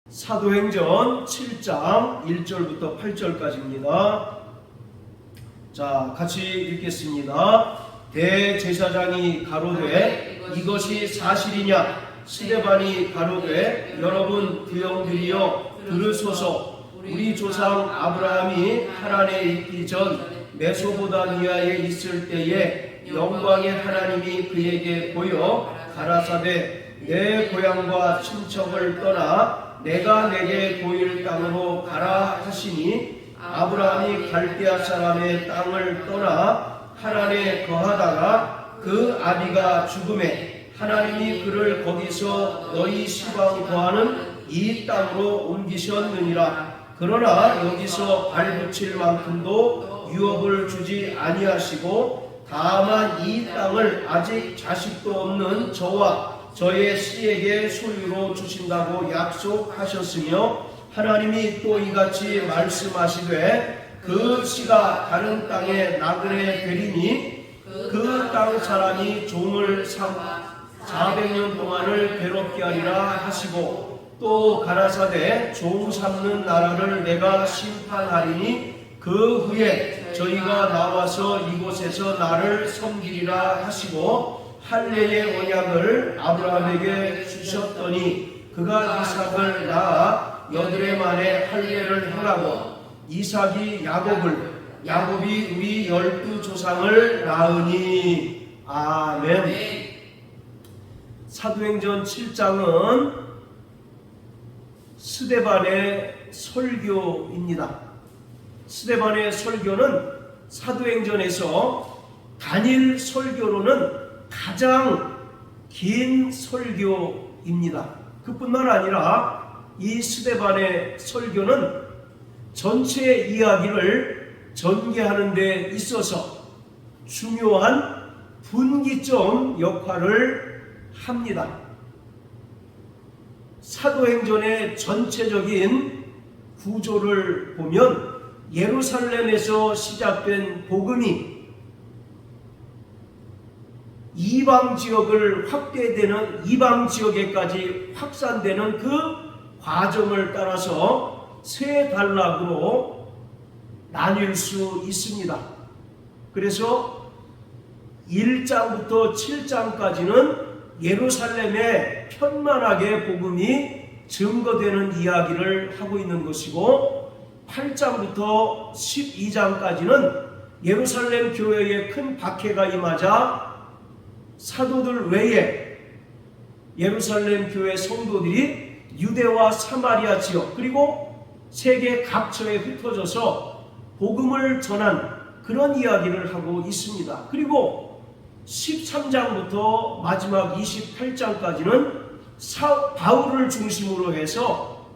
사도행전 7장 1절부터 8절까지입니다. 자, 같이 읽겠습니다. 대제사장이 가로되 이것이 사실이냐? 스데반이 가로되 여러분 부형들이여 들으소서. 우리 조상 아브라함이 하란에 있기 전 메소포다미아에 있을 때에 영광의 하나님이 그에게 보여 가라사대 내 고향과 친척을 떠나 내가 내게 보일 땅으로 가라 하시니 아브라함이 갈대아 사람의 땅을 떠나 하란에 거하다가 그 아비가 죽음에 하나님이 그를 거기서 너희 시방 거하는 이 땅으로 옮기셨느니라. 그러나 여기서 발붙일 만큼도 유업을 주지 아니하시고 다만 이 땅을 아직 자식도 없는 저와 저의 씨에게 소유로 주신다고 약속하셨으며 하나님이 또 이같이 말씀하시되 그 씨가 다른 땅에 나그네 되리니 그 땅 사람이 종을 400년 동안을 괴롭게 하리라 하시고 또 가라사대 종 삼는 나라를 내가 심판하리니 그 후에 저희가 나와서 이곳에서 나를 섬기리라 하시고 할례의 언약을 아브라함에게 주셨더니 그가 이삭을 낳아 여드레 만에 할례를 행하고 이삭이 야곱이 우리 12조상을 낳으니. 아멘. 사도행전 7장은 스데반의 설교입니다. 스데반의 설교는 사도행전에서 단일 설교로는 가장 긴 설교입니다. 그뿐만 아니라 이 스데반의 설교는 전체 이야기를 전개하는 데 있어서 중요한 분기점 역할을 합니다. 사도행전의 전체적인 구조를 보면 예루살렘에서 시작된 복음이 이방 지역을 확대되는 이방 지역에까지 확산되는 그 과정을 따라서 세 단락으로 나뉠 수 있습니다. 그래서 1장부터 7장까지는 예루살렘에 편만하게 복음이 증거되는 이야기를 하고 있는 것이고 8장부터 12장까지는 예루살렘 교회에 큰 박해가 임하자 사도들 외에 예루살렘 교회 성도들이 유대와 사마리아 지역 그리고 세계 각처에 흩어져서 복음을 전한 그런 이야기를 하고 있습니다. 그리고 13장부터 마지막 28장까지는 바울을 중심으로 해서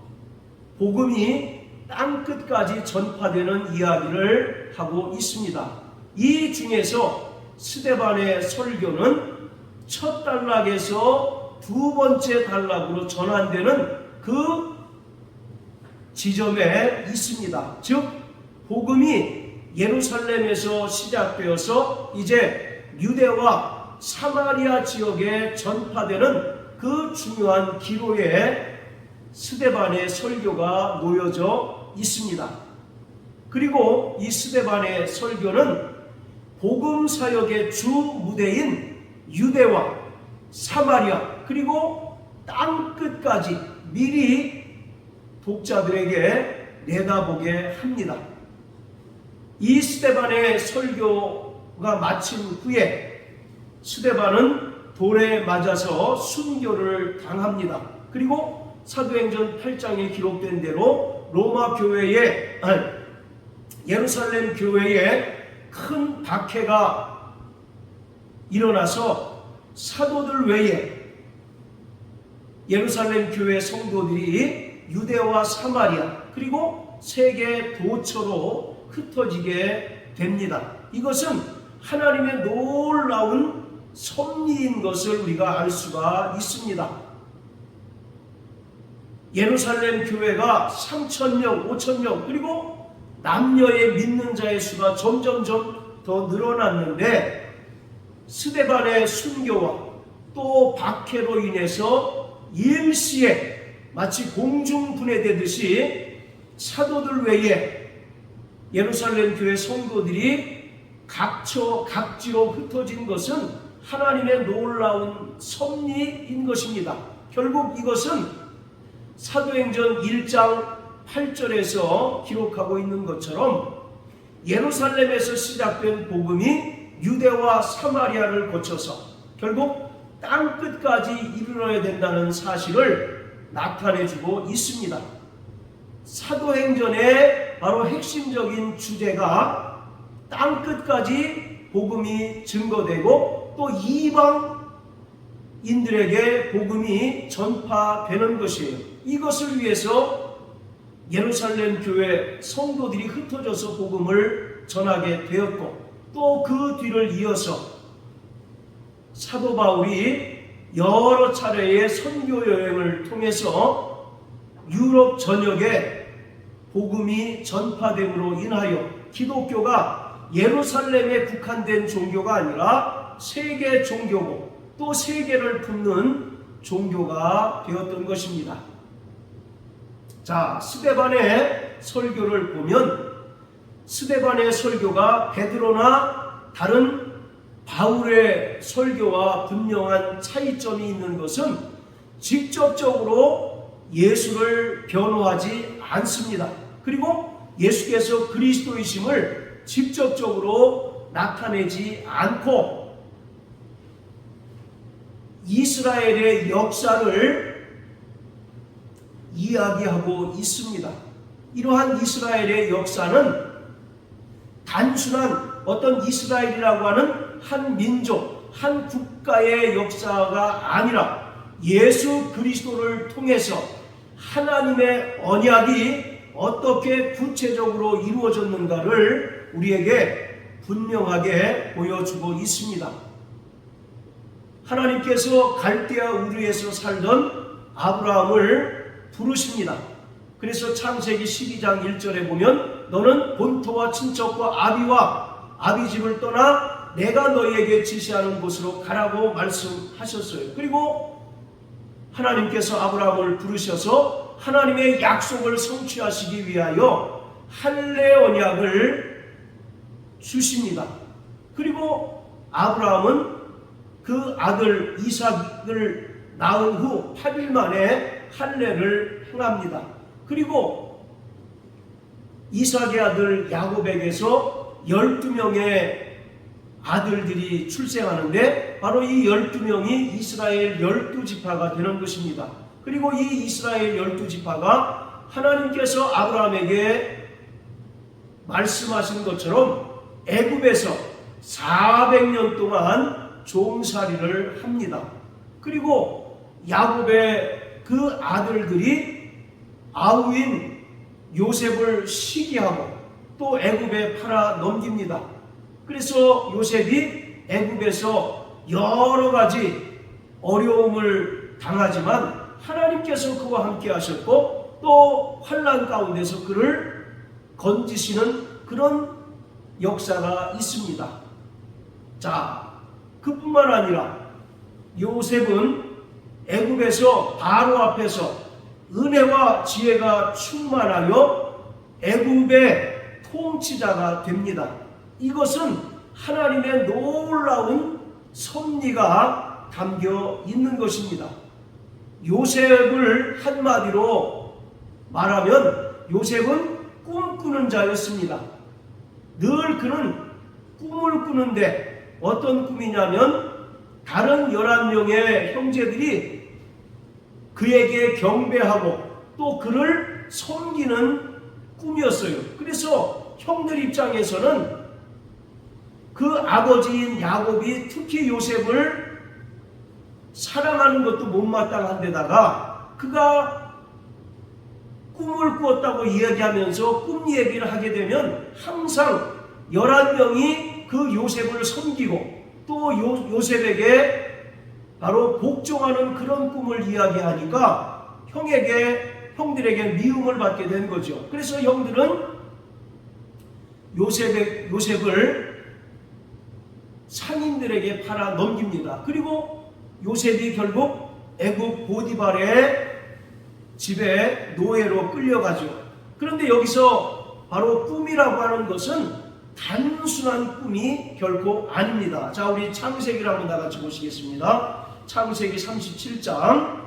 복음이 땅끝까지 전파되는 이야기를 하고 있습니다. 이 중에서 스데반의 설교는 첫 단락에서 두 번째 단락으로 전환되는 그 지점에 있습니다. 즉 복음이 예루살렘에서 시작되어서 이제 유대와 사마리아 지역에 전파되는 그 중요한 기로에 스데반의 설교가 놓여져 있습니다. 그리고 이 스데반의 설교는 복음 사역의 주 무대인 유대와 사마리아 그리고 땅 끝까지 미리 독자들에게 내다보게 합니다. 이 스데반의 설교가 마친 후에 스데반은 돌에 맞아서 순교를 당합니다. 그리고 사도행전 8장에 기록된 대로 로마 교회에 예루살렘 교회에 큰 박해가 일어나서 사도들 외에 예루살렘 교회 성도들이 유대와 사마리아 그리고 세계 도처로 흩어지게 됩니다. 이것은 하나님의 놀라운 섭리인 것을 우리가 알 수가 있습니다. 예루살렘 교회가 3,000명, 5,000명 그리고 남녀의 믿는 자의 수가 점점점 더 늘어났는데 스데반의 순교와 또 박해로 인해서 일시에 마치 공중 분해되듯이 사도들 외에 예루살렘 교회 성도들이 각지로 흩어진 것은 하나님의 놀라운 섭리인 것입니다. 결국 이것은 사도행전 1장 8절에서 기록하고 있는 것처럼 예루살렘에서 시작된 복음이 유대와 사마리아를 거쳐서 결국 땅끝까지 이르러야 된다는 사실을 나타내주고 있습니다. 사도행전의 바로 핵심적인 주제가 땅끝까지 복음이 증거되고 또 이방인들에게 복음이 전파되는 것이에요. 이것을 위해서 예루살렘 교회 성도들이 흩어져서 복음을 전하게 되었고 또 그 뒤를 이어서 사도 바울이 여러 차례의 선교 여행을 통해서 유럽 전역에 복음이 전파됨으로 인하여 기독교가 예루살렘에 국한된 종교가 아니라 세계 종교고 또 세계를 품는 종교가 되었던 것입니다. 자, 스데반의 설교를 보면 스데반의 설교가 베드로나 다른 바울의 설교와 분명한 차이점이 있는 것은 직접적으로 예수를 변호하지 않습니다. 그리고 예수께서 그리스도이심을 직접적으로 나타내지 않고 이스라엘의 역사를 이야기하고 있습니다. 이러한 이스라엘의 역사는 단순한 어떤 이스라엘이라고 하는 한 민족, 한 국가의 역사가 아니라 예수 그리스도를 통해서 하나님의 언약이 어떻게 구체적으로 이루어졌는가를 우리에게 분명하게 보여주고 있습니다. 하나님께서 갈대아 우르에서 살던 아브라함을 부르십니다. 그래서 창세기 12장 1절에 보면 너는 본토와 친척과 아비 집을 떠나 내가 너희에게 지시하는 곳으로 가라고 말씀하셨어요. 그리고 하나님께서 아브라함을 부르셔서 하나님의 약속을 성취하시기 위하여 할례 언약을 주십니다. 그리고 아브라함은 그 아들 이삭을 낳은 후 8일 만에 할례를 행합니다. 그리고 이삭의 아들 야곱에게서 12명의 아들들이 출생하는데 바로 이 12명이 이스라엘 12지파가 되는 것입니다. 그리고 이 이스라엘 12지파가 하나님께서 아브라함에게 말씀하신 것처럼 애굽에서 400년 동안 종살이를 합니다. 그리고 야곱의 그 아들들이 아우인 요셉을 시기하고 또 애굽에 팔아 넘깁니다. 그래서 요셉이 애굽에서 여러 가지 어려움을 당하지만 하나님께서 그와 함께 하셨고 또 환난 가운데서 그를 건지시는 그런 역사가 있습니다. 자, 그뿐만 아니라 요셉은 애굽에서 바로 앞에서 은혜와 지혜가 충만하여 애굽의 통치자가 됩니다. 이것은 하나님의 놀라운 섭리가 담겨 있는 것입니다. 요셉을 한마디로 말하면 요셉은 꿈꾸는 자였습니다. 늘 그는 꿈을 꾸는데 어떤 꿈이냐면 다른 11명의 형제들이 그에게 경배하고 또 그를 섬기는 꿈이었어요. 그래서 형들 입장에서는 그 아버지인 야곱이 특히 요셉을 사랑하는 것도 못마땅한 데다가 그가 꿈을 꾸었다고 이야기하면서 꿈 얘기를 하게 되면 항상 11명이 그 요셉을 섬기고 또 요셉에게 바로 복종하는 그런 꿈을 이야기하니까 형들에게 미움을 받게 된 거죠. 그래서 형들은 요셉을 상인들에게 팔아 넘깁니다. 그리고 요셉이 결국 애굽 보디발의 집에 노예로 끌려가죠. 그런데 여기서 바로 꿈이라고 하는 것은 단순한 꿈이 결코 아닙니다. 자, 우리 창세기를 한번 다 같이 보시겠습니다. 창세기 37장.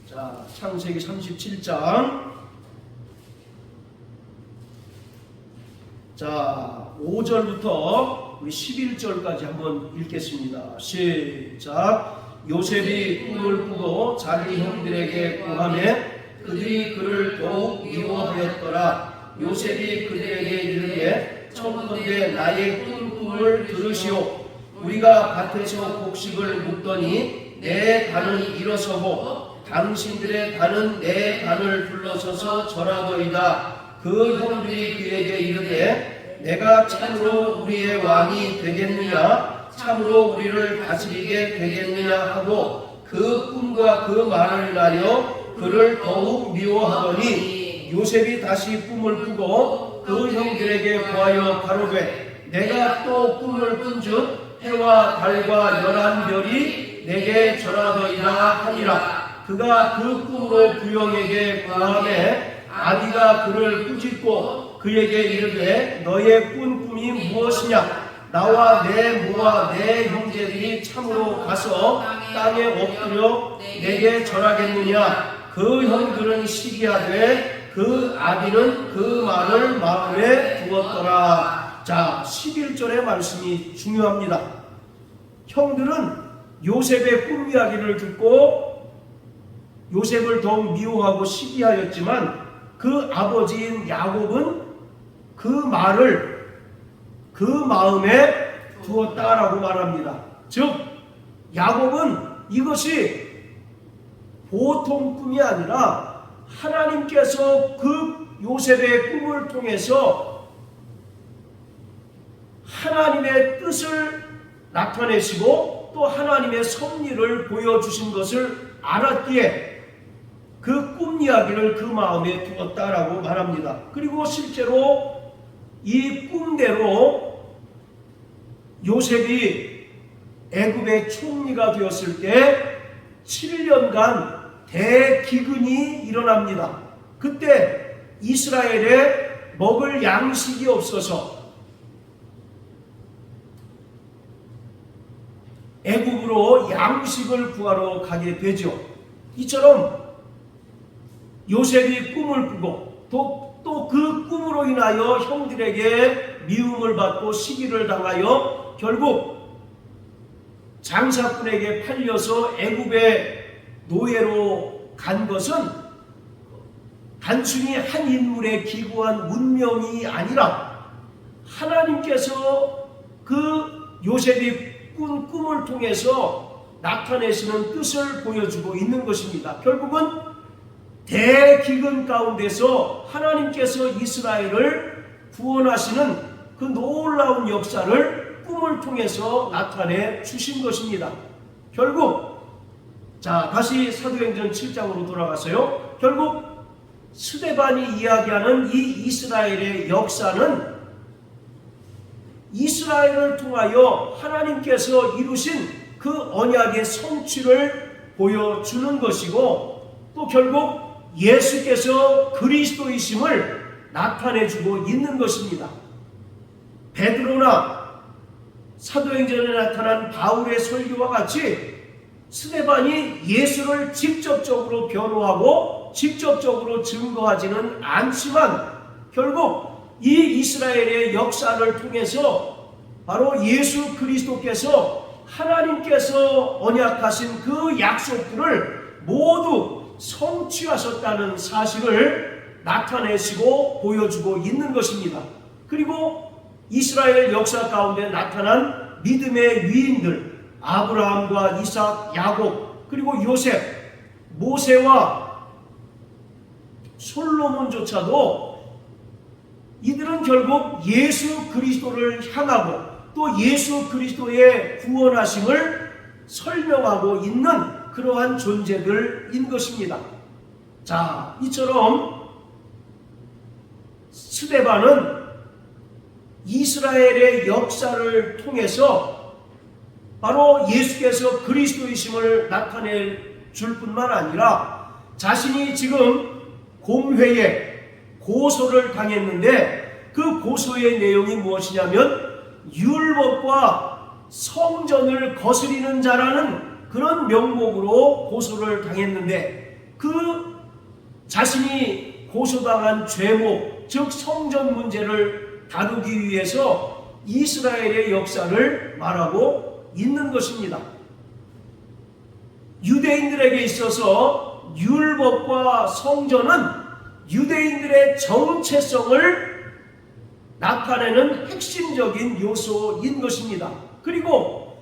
자, 창세기 37장. 자, 5절부터 우리 11절까지 한번 읽겠습니다. 시작. 요셉이 꿈을 꾸고 자기 형들에게 고하매 그들이 그를 더욱 미워하였더라. 요셉이 그들에게 이르되 청컨대 나의 꿈을 들으시오. 우리가 밭에서 곡식을 묵더니 내 단은 일어서고 당신들의 단은 내 단을 둘러서서 절하더이다. 그 형들이 그에게 이르되 내가 참으로 우리의 왕이 되겠느냐, 참으로 우리를 다스리게 되겠느냐 하고 그 꿈과 그 말을 인하여 그를 더욱 미워하더니 요셉이 다시 꿈을 꾸고 그 형들에게 고하여 가로되 내가 또 꿈을 꾼즉 해와 달과 11별이 내게 절하더이다 하니라. 그가 그 꿈으로 그 형에게 고하매 아비가 그를 꾸짖고 그에게 이르되 너의 꾼 꿈이 무엇이냐? 나와 내 모와 내 형제들이 참으로 가서 땅에 엎드려 내게 절하겠느냐? 그 형들은 시기하되 그 아비는 그 말을 마음에 두었더라. 자, 11절의 말씀이 중요합니다. 형들은 요셉의 꿈 이야기를 듣고 요셉을 더욱 미워하고 시기하였지만 그 아버지인 야곱은 그 말을 그 마음에 두었다라고 말합니다. 즉 야곱은 이것이 보통 꿈이 아니라 하나님께서 그 요셉의 꿈을 통해서 하나님의 뜻을 나타내시고 또 하나님의 섭리를 보여주신 것을 알았기에 그 꿈 이야기를 그 마음에 두었다라고 말합니다. 그리고 실제로 이 꿈대로 요셉이 애굽의 총리가 되었을 때 7년간 대기근이 일어납니다. 그때 이스라엘에 먹을 양식이 없어서 애굽으로 양식을 구하러 가게 되죠. 이처럼 요셉이 꿈을 꾸고 또 그 꿈으로 인하여 형들에게 미움을 받고 시기를 당하여 결국 장사꾼에게 팔려서 애굽의 노예로 간 것은 단순히 한 인물의 기구한 운명이 아니라 하나님께서 그 요셉이 꾼 꿈을 통해서 나타내시는 뜻을 보여주고 있는 것입니다. 결국은 대기근 가운데서 하나님께서 이스라엘을 구원하시는 그 놀라운 역사를 꿈을 통해서 나타내 주신 것입니다. 결국 자, 다시 사도행전 7장으로 돌아가서요. 결국 스데반이 이야기하는 이 이스라엘의 역사는 이스라엘을 통하여 하나님께서 이루신 그 언약의 성취를 보여주는 것이고 또 결국 예수께서 그리스도이심을 나타내주고 있는 것입니다. 베드로나 사도행전에 나타난 바울의 설교와 같이 스데반이 예수를 직접적으로 변호하고 직접적으로 증거하지는 않지만 결국 이 이스라엘의 역사를 통해서 바로 예수 그리스도께서 하나님께서 언약하신 그 약속들을 모두 성취하셨다는 사실을 나타내시고 보여주고 있는 것입니다. 그리고 이스라엘 역사 가운데 나타난 믿음의 위인들 아브라함과 이삭, 야곱, 그리고 요셉, 모세와 솔로몬조차도 이들은 결국 예수 그리스도를 향하고 또 예수 그리스도의 구원하심을 설명하고 있는 그러한 존재들인 것입니다. 자, 이처럼 스데반은 이스라엘의 역사를 통해서 바로 예수께서 그리스도이심을 나타내 줄 뿐만 아니라 자신이 지금 공회에 고소를 당했는데 그 고소의 내용이 무엇이냐면 율법과 성전을 거스리는 자라는 그런 명목으로 고소를 당했는데 그 자신이 고소당한 죄목, 즉 성전 문제를 다루기 위해서 이스라엘의 역사를 말하고 있는 것입니다. 유대인들에게 있어서 율법과 성전은 유대인들의 정체성을 나타내는 핵심적인 요소인 것입니다. 그리고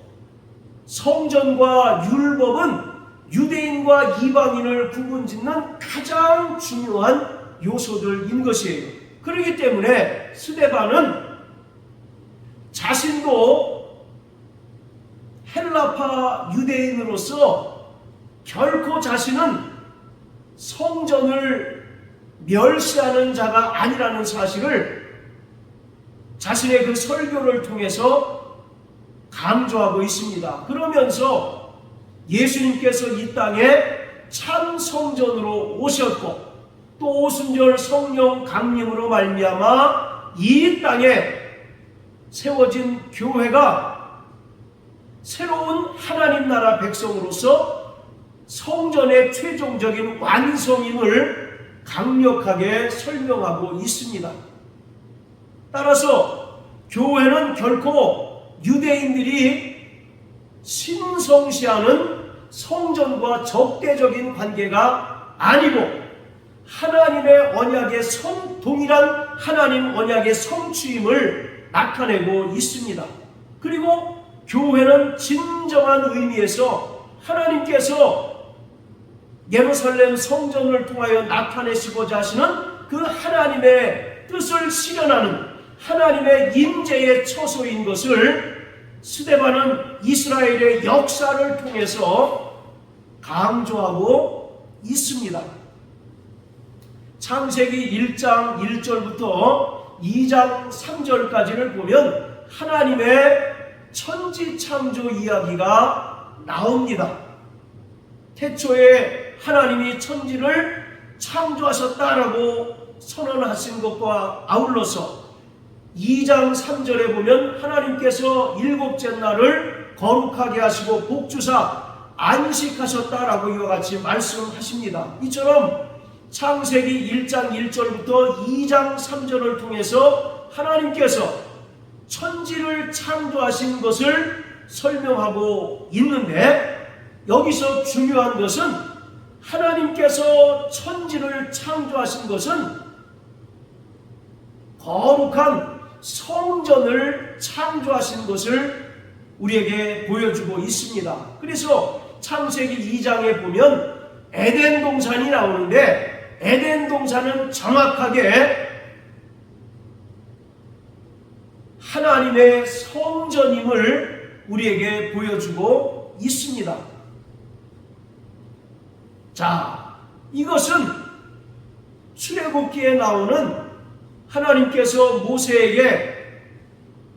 성전과 율법은 유대인과 이방인을 구분짓는 가장 중요한 요소들인 것이에요. 그렇기 때문에 스데반은 자신도 헬라파 유대인으로서 결코 자신은 성전을 멸시하는 자가 아니라는 사실을 자신의 그 설교를 통해서 강조하고 있습니다. 그러면서 예수님께서 이 땅에 참 성전으로 오셨고 또 오순절 성령 강림으로 말미암아 이 땅에 세워진 교회가 새로운 하나님 나라 백성으로서 성전의 최종적인 완성임을 강력하게 설명하고 있습니다. 따라서 교회는 결코 유대인들이 신성시하는 성전과 적대적인 관계가 아니고 하나님의 언약의 동일한 하나님 언약의 성취임을 나타내고 있습니다. 그리고 교회는 진정한 의미에서 하나님께서 예루살렘 성전을 통하여 나타내시고자 하시는 그 하나님의 뜻을 실현하는 하나님의 임재의 처소인 것을 스데반은 이스라엘의 역사를 통해서 강조하고 있습니다. 창세기 1장 1절부터 2장 3절까지를 보면 하나님의 천지 창조 이야기가 나옵니다. 태초에 하나님이 천지를 창조하셨다라고 선언하신 것과 아울러서 2장 3절에 보면 하나님께서 일곱째 날을 거룩하게 하시고 복주사 안식하셨다라고 이와 같이 말씀하십니다. 이처럼 창세기 1장 1절부터 2장 3절을 통해서 하나님께서 천지를 창조하신 것을 설명하고 있는데 여기서 중요한 것은 하나님께서 천지를 창조하신 것은 거룩한 성전을 창조하신 것을 우리에게 보여주고 있습니다. 그래서 창세기 2장에 보면 에덴 동산이 나오는데 에덴 동산은 정확하게 하나님의 성전임을 우리에게 보여주고 있습니다. 자, 이것은 출애굽기에 나오는 하나님께서 모세에게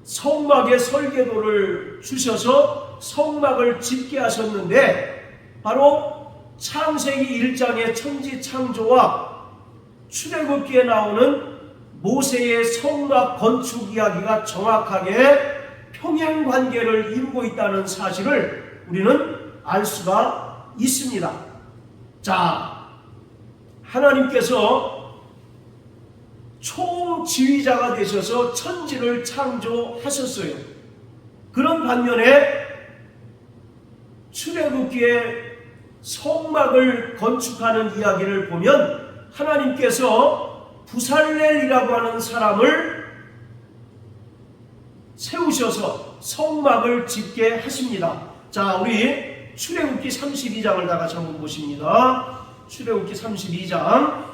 성막의 설계도를 주셔서 성막을 짓게 하셨는데 바로 창세기 1장의 천지 창조와 출애굽기에 나오는 모세의 성막 건축 이야기가 정확하게 평행 관계를 이루고 있다는 사실을 우리는 알 수가 있습니다. 자, 하나님께서 총지휘자가 되셔서 천지를 창조하셨어요. 그런 반면에 출애굽기에 성막을 건축하는 이야기를 보면 하나님께서 부살렐이라고 하는 사람을 세우셔서 성막을 짓게 하십니다. 자, 우리 출애굽기 32장을 다 같이 한번 보십니다. 출애굽기 32장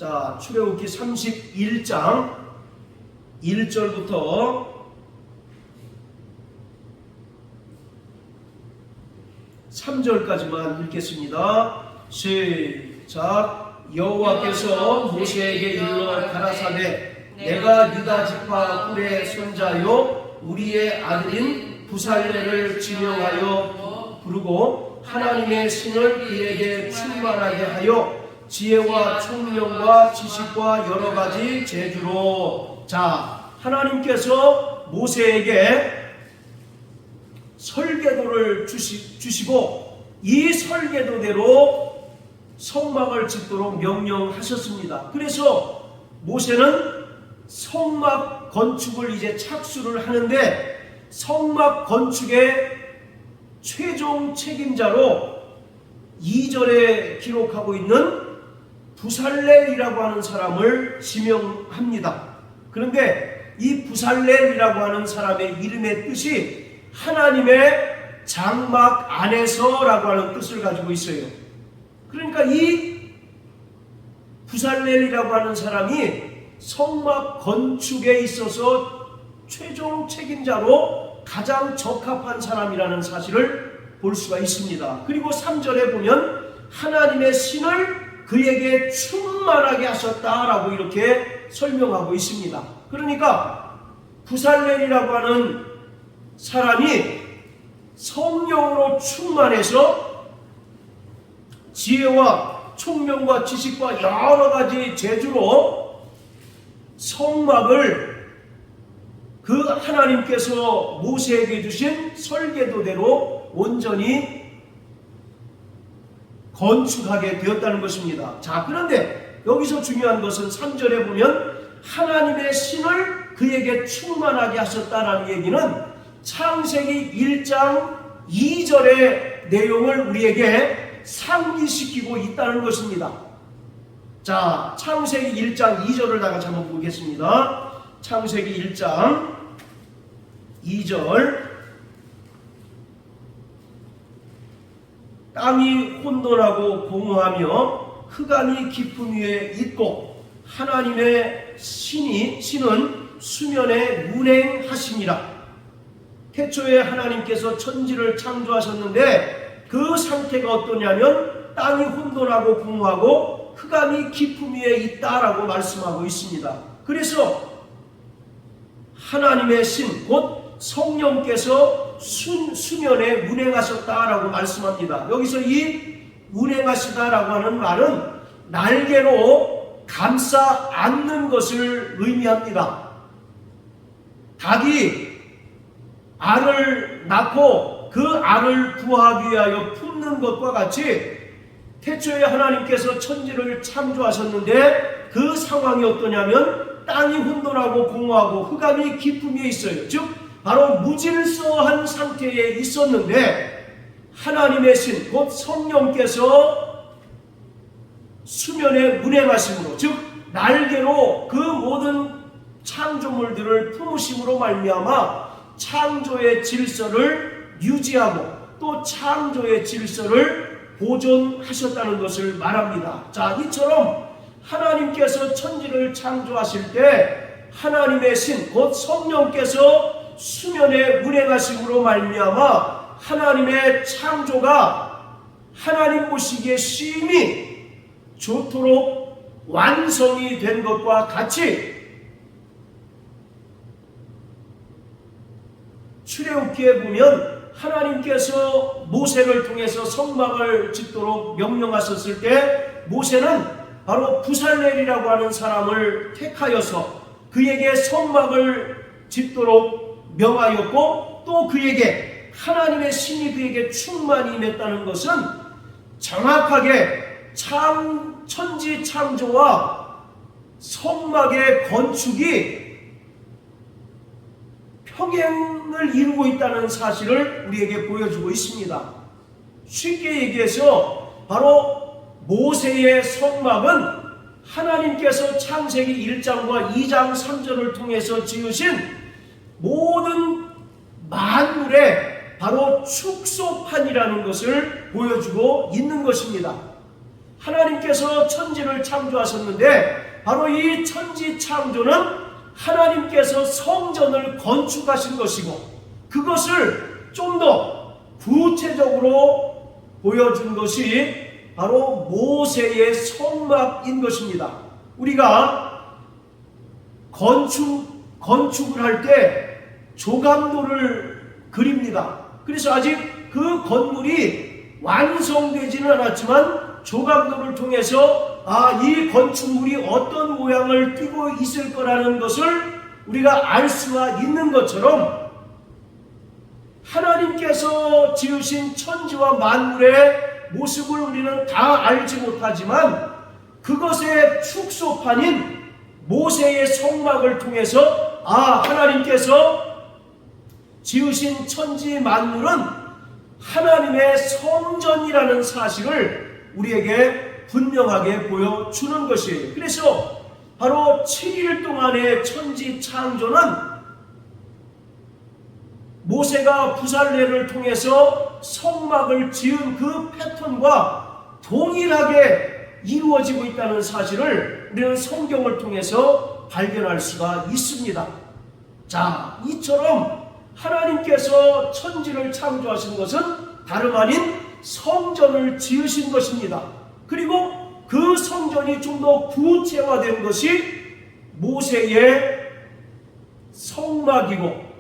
자, 출애굽기 31장 1절부터 3절까지만 읽겠습니다. 시작. 여호와께서 모세에게 일러 가라사대 내가 유다 지파 훌의 손자요 우리의 아들인 부살레를 지명하여 부르고 하나님의 신을 그에게 충만하게 하여 지혜와 총명과 지식과 여러 가지 재주로. 자, 하나님께서 모세에게 설계도를 주시고 이 설계도대로 성막을 짓도록 명령하셨습니다. 그래서 모세는 성막 건축을 이제 착수를 하는데 성막 건축의 최종 책임자로 2절에 기록하고 있는 부살렐이라고 하는 사람을 지명합니다. 그런데 이 부살렐이라고 하는 사람의 이름의 뜻이 하나님의 장막 안에서라고 하는 뜻을 가지고 있어요. 그러니까 이 부살렐이라고 하는 사람이 성막 건축에 있어서 최종 책임자로 가장 적합한 사람이라는 사실을 볼 수가 있습니다. 그리고 3절에 보면 하나님의 신을 그에게 충만하게 하셨다라고 이렇게 설명하고 있습니다. 그러니까 부살렐이라고 하는 사람이 성령으로 충만해서 지혜와 총명과 지식과 여러 가지 재주로 성막을 그 하나님께서 모세에게 주신 설계도대로 온전히 건축하게 되었다는 것입니다. 자, 그런데 여기서 중요한 것은 3절에 보면 하나님의 신을 그에게 충만하게 하셨다라는 얘기는 창세기 1장 2절의 내용을 우리에게 상기시키고 있다는 것입니다. 자, 창세기 1장 2절을 다 같이 한번 보겠습니다. 창세기 1장 2절. 땅이 혼돈하고 공허하며 흑암이 깊음 위에 있고 하나님의 신은 수면에 운행하시니라. 태초에 하나님께서 천지를 창조하셨는데 그 상태가 어떠냐면 땅이 혼돈하고 공허하고 흑암이 깊음 위에 있다라고 말씀하고 있습니다. 그래서 하나님의 신 곧 성령께서 수면에 운행하셨다라고 말씀합니다. 여기서 이 운행하시다라고 하는 말은 날개로 감싸 안는 것을 의미합니다. 닭이 알을 낳고 그 알을 구하기 위하여 품는 것과 같이 태초에 하나님께서 천지를 창조하셨는데 그 상황이 어떠냐면 땅이 혼돈하고 공허하고 흑암이 깊음 위에 있어요. 즉 바로 무질서한 상태에 있었는데 하나님의 신 곧 성령께서 수면에 운행하심으로 즉 날개로 그 모든 창조물들을 품으심으로 말미암아 창조의 질서를 유지하고 또 창조의 질서를 보존하셨다는 것을 말합니다. 자, 이처럼 하나님께서 천지를 창조하실 때 하나님의 신 곧 성령께서 수면에 운행하심으로 말미암아 하나님의 창조가 하나님 보시기에 심히 좋도록 완성이 된 것과 같이 출애굽기에 보면 하나님께서 모세를 통해서 성막을 짓도록 명령하셨을 때 모세는 바로 부살렐이라고 하는 사람을 택하여서 그에게 성막을 짓도록 명하였고 또 그에게 하나님의 신이 그에게 충만히 임했다는 것은 정확하게 천지 창조와 성막의 건축이 평행을 이루고 있다는 사실을 우리에게 보여주고 있습니다. 쉽게 얘기해서 바로 모세의 성막은 하나님께서 창세기 1장과 2장 3절을 통해서 지으신 모든 만물의 바로 축소판이라는 것을 보여주고 있는 것입니다. 하나님께서 천지를 창조하셨는데 바로 이 천지 창조는 하나님께서 성전을 건축하신 것이고 그것을 좀 더 구체적으로 보여준 것이 바로 모세의 성막인 것입니다. 우리가 건축을 할 때 조각도를 그립니다. 그래서 아직 그 건물이 완성되지는 않았지만 조각도를 통해서 이 건축물이 어떤 모양을 띠고 있을 거라는 것을 우리가 알 수가 있는 것처럼 하나님께서 지으신 천지와 만물의 모습을 우리는 다 알지 못하지만 그것의 축소판인 모세의 성막을 통해서 하나님께서 지으신 천지 만물은 하나님의 성전이라는 사실을 우리에게 분명하게 보여주는 것이에요. 그래서 바로 7일 동안의 천지 창조는 모세가 부살레를 통해서 성막을 지은 그 패턴과 동일하게 이루어지고 있다는 사실을 우리는 성경을 통해서 발견할 수가 있습니다. 자, 이처럼 하나님께서 천지를 창조하신 것은 다름 아닌 성전을 지으신 것입니다. 그리고 그 성전이 좀 더 구체화된 것이 모세의 성막이고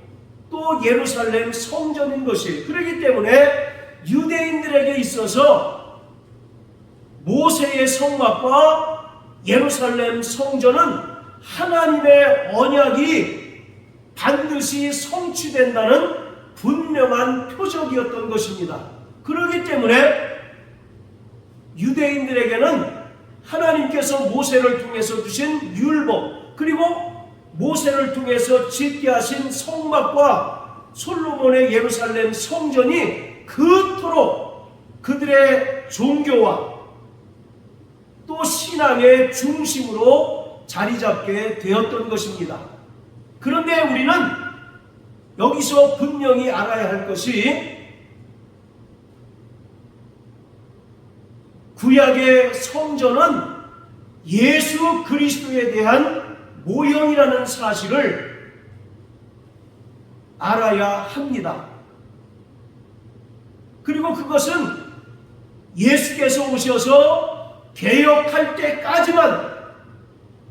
또 예루살렘 성전인 것이에요. 그렇기 때문에 유대인들에게 있어서 모세의 성막과 예루살렘 성전은 하나님의 언약이 반드시 성취된다는 분명한 표적이었던 것입니다. 그렇기 때문에 유대인들에게는 하나님께서 모세를 통해서 주신 율법, 그리고 모세를 통해서 짓게 하신 성막과 솔로몬의 예루살렘 성전이 그토록 그들의 종교와 또 신앙의 중심으로 자리 잡게 되었던 것입니다. 그런데 우리는 여기서 분명히 알아야 할 것이 구약의 성전은 예수 그리스도에 대한 모형이라는 사실을 알아야 합니다. 그리고 그것은 예수께서 오셔서 개혁할 때까지만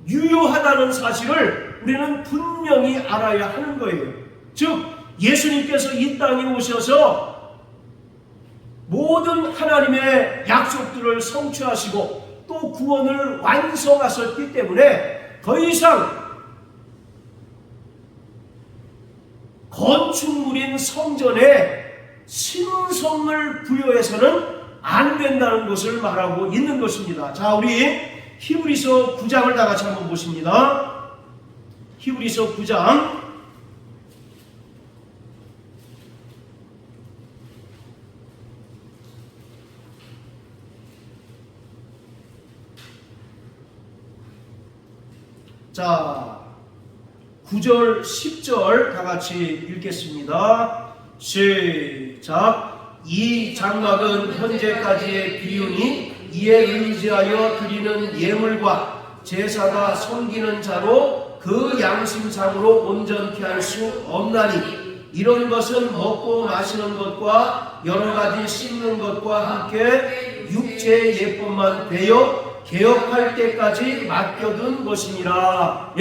유효하다는 사실을 우리는 분명히 알아야 하는 거예요. 즉 예수님께서 이 땅에 오셔서 모든 하나님의 약속들을 성취하시고 또 구원을 완성하셨기 때문에 더 이상 건축물인 성전에 신성을 부여해서는 안 된다는 것을 말하고 있는 것입니다. 자, 우리 히브리서 9장을 다 같이 한번 보십니다. 히브리서 9장 자, 9절, 10절 다 같이 읽겠습니다. 시작. 이 장막은 현재까지의 비유니 이에 의지하여 드리는 예물과 제사가 섬기는 자로 그 양심상으로 온전케 할 수 없나니 이런 것은 먹고 마시는 것과 여러 가지 씹는 것과 함께 육체의 예법만 되어 개혁할 때까지 맡겨둔 것이니라.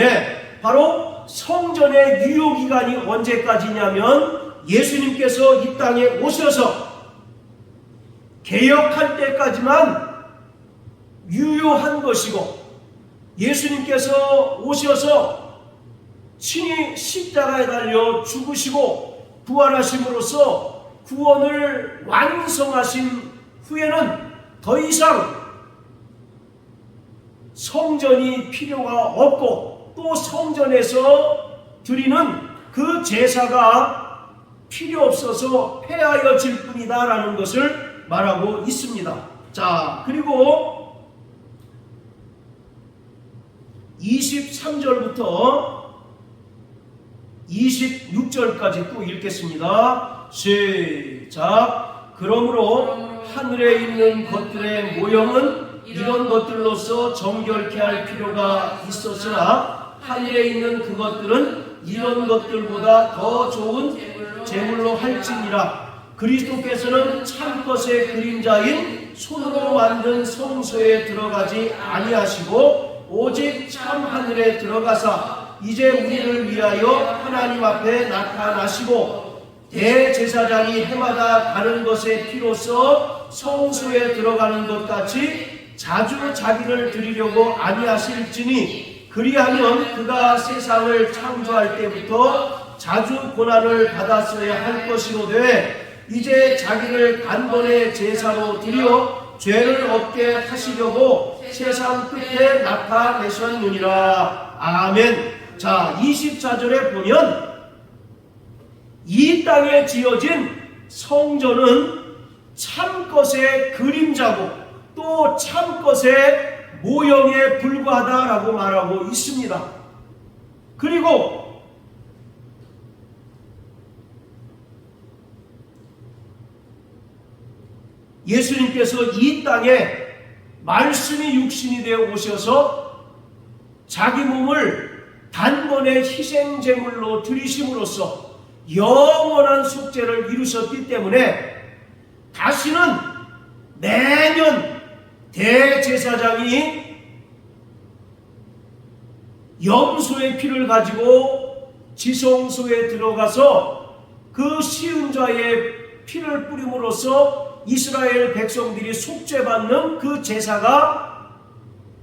바로 성전의 유효기간이 언제까지냐면 예수님께서 이 땅에 오셔서 개혁할 때까지만 유효한 것이고, 예수님께서 오셔서 친히 십자가에 달려 죽으시고 부활하심으로써 구원을 완성하신 후에는 더 이상 성전이 필요가 없고 또 성전에서 드리는 그 제사가 필요 없어서 폐하여질 뿐이다 라는 것을 말하고 있습니다. 자, 그리고 23절부터 26절까지 또 읽겠습니다. 시작. 그러므로 하늘에 있는 것들의 모형은 이런 것들로서 정결케 할 필요가 있었으나 하늘에 있는 그것들은 이런 것들보다 더 좋은 제물로 할지니라. 그리스도께서는 참것의 그림자인 손으로 만든 성소에 들어가지 아니하시고 오직 참 하늘에 들어가사 이제 우리를 위하여 하나님 앞에 나타나시고 대제사장이 해마다 다른 것의 피로써 성소에 들어가는 것 같이 자주 자기를 드리려고 아니하실지니 그리하면 그가 세상을 창조할 때부터 자주 고난을 받았어야 할 것이로되 이제 자기를 단번에 제사로 드려 죄를 없게 하시려고 세상 끝에 나타내셨느니라. 아멘. 자, 24절에 보면 이 땅에 지어진 성전은 참것의 그림자고 또 참것의 모형에 불과하다라고 말하고 있습니다. 그리고 예수님께서 이 땅에 말씀이 육신이 되어 오셔서 자기 몸을 단번에 희생제물로 드리심으로써 영원한 속죄를 이루셨기 때문에 다시는 매년 대제사장이 염소의 피를 가지고 지성소에 들어가서 그 시은자의 피를 뿌림으로써 이스라엘 백성들이 속죄받는 그 제사가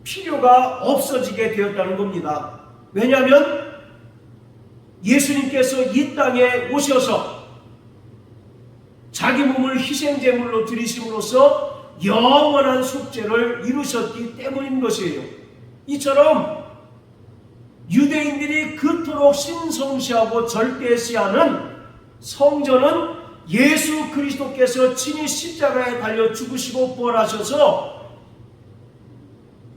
필요가 없어지게 되었다는 겁니다. 왜냐하면 예수님께서 이 땅에 오셔서 자기 몸을 희생제물로 드리심으로써 영원한 속죄를 이루셨기 때문인 것이에요. 이처럼 유대인들이 그토록 신성시하고 절대시하는 성전은 예수 그리스도께서 친히 십자가에 달려 죽으시고 부활하셔서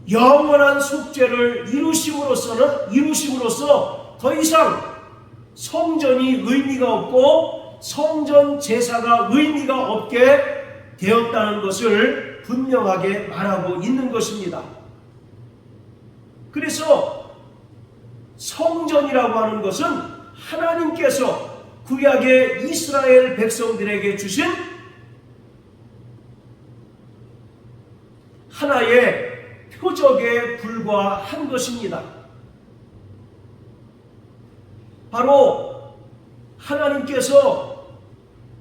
영원한 속죄를 이루심으로써 더 이상 성전이 의미가 없고 성전 제사가 의미가 없게 되었다는 것을 분명하게 말하고 있는 것입니다. 그래서 성전이라고 하는 것은 하나님께서 구약의 이스라엘 백성들에게 주신 하나의 표적에 불과한 것입니다. 바로 하나님께서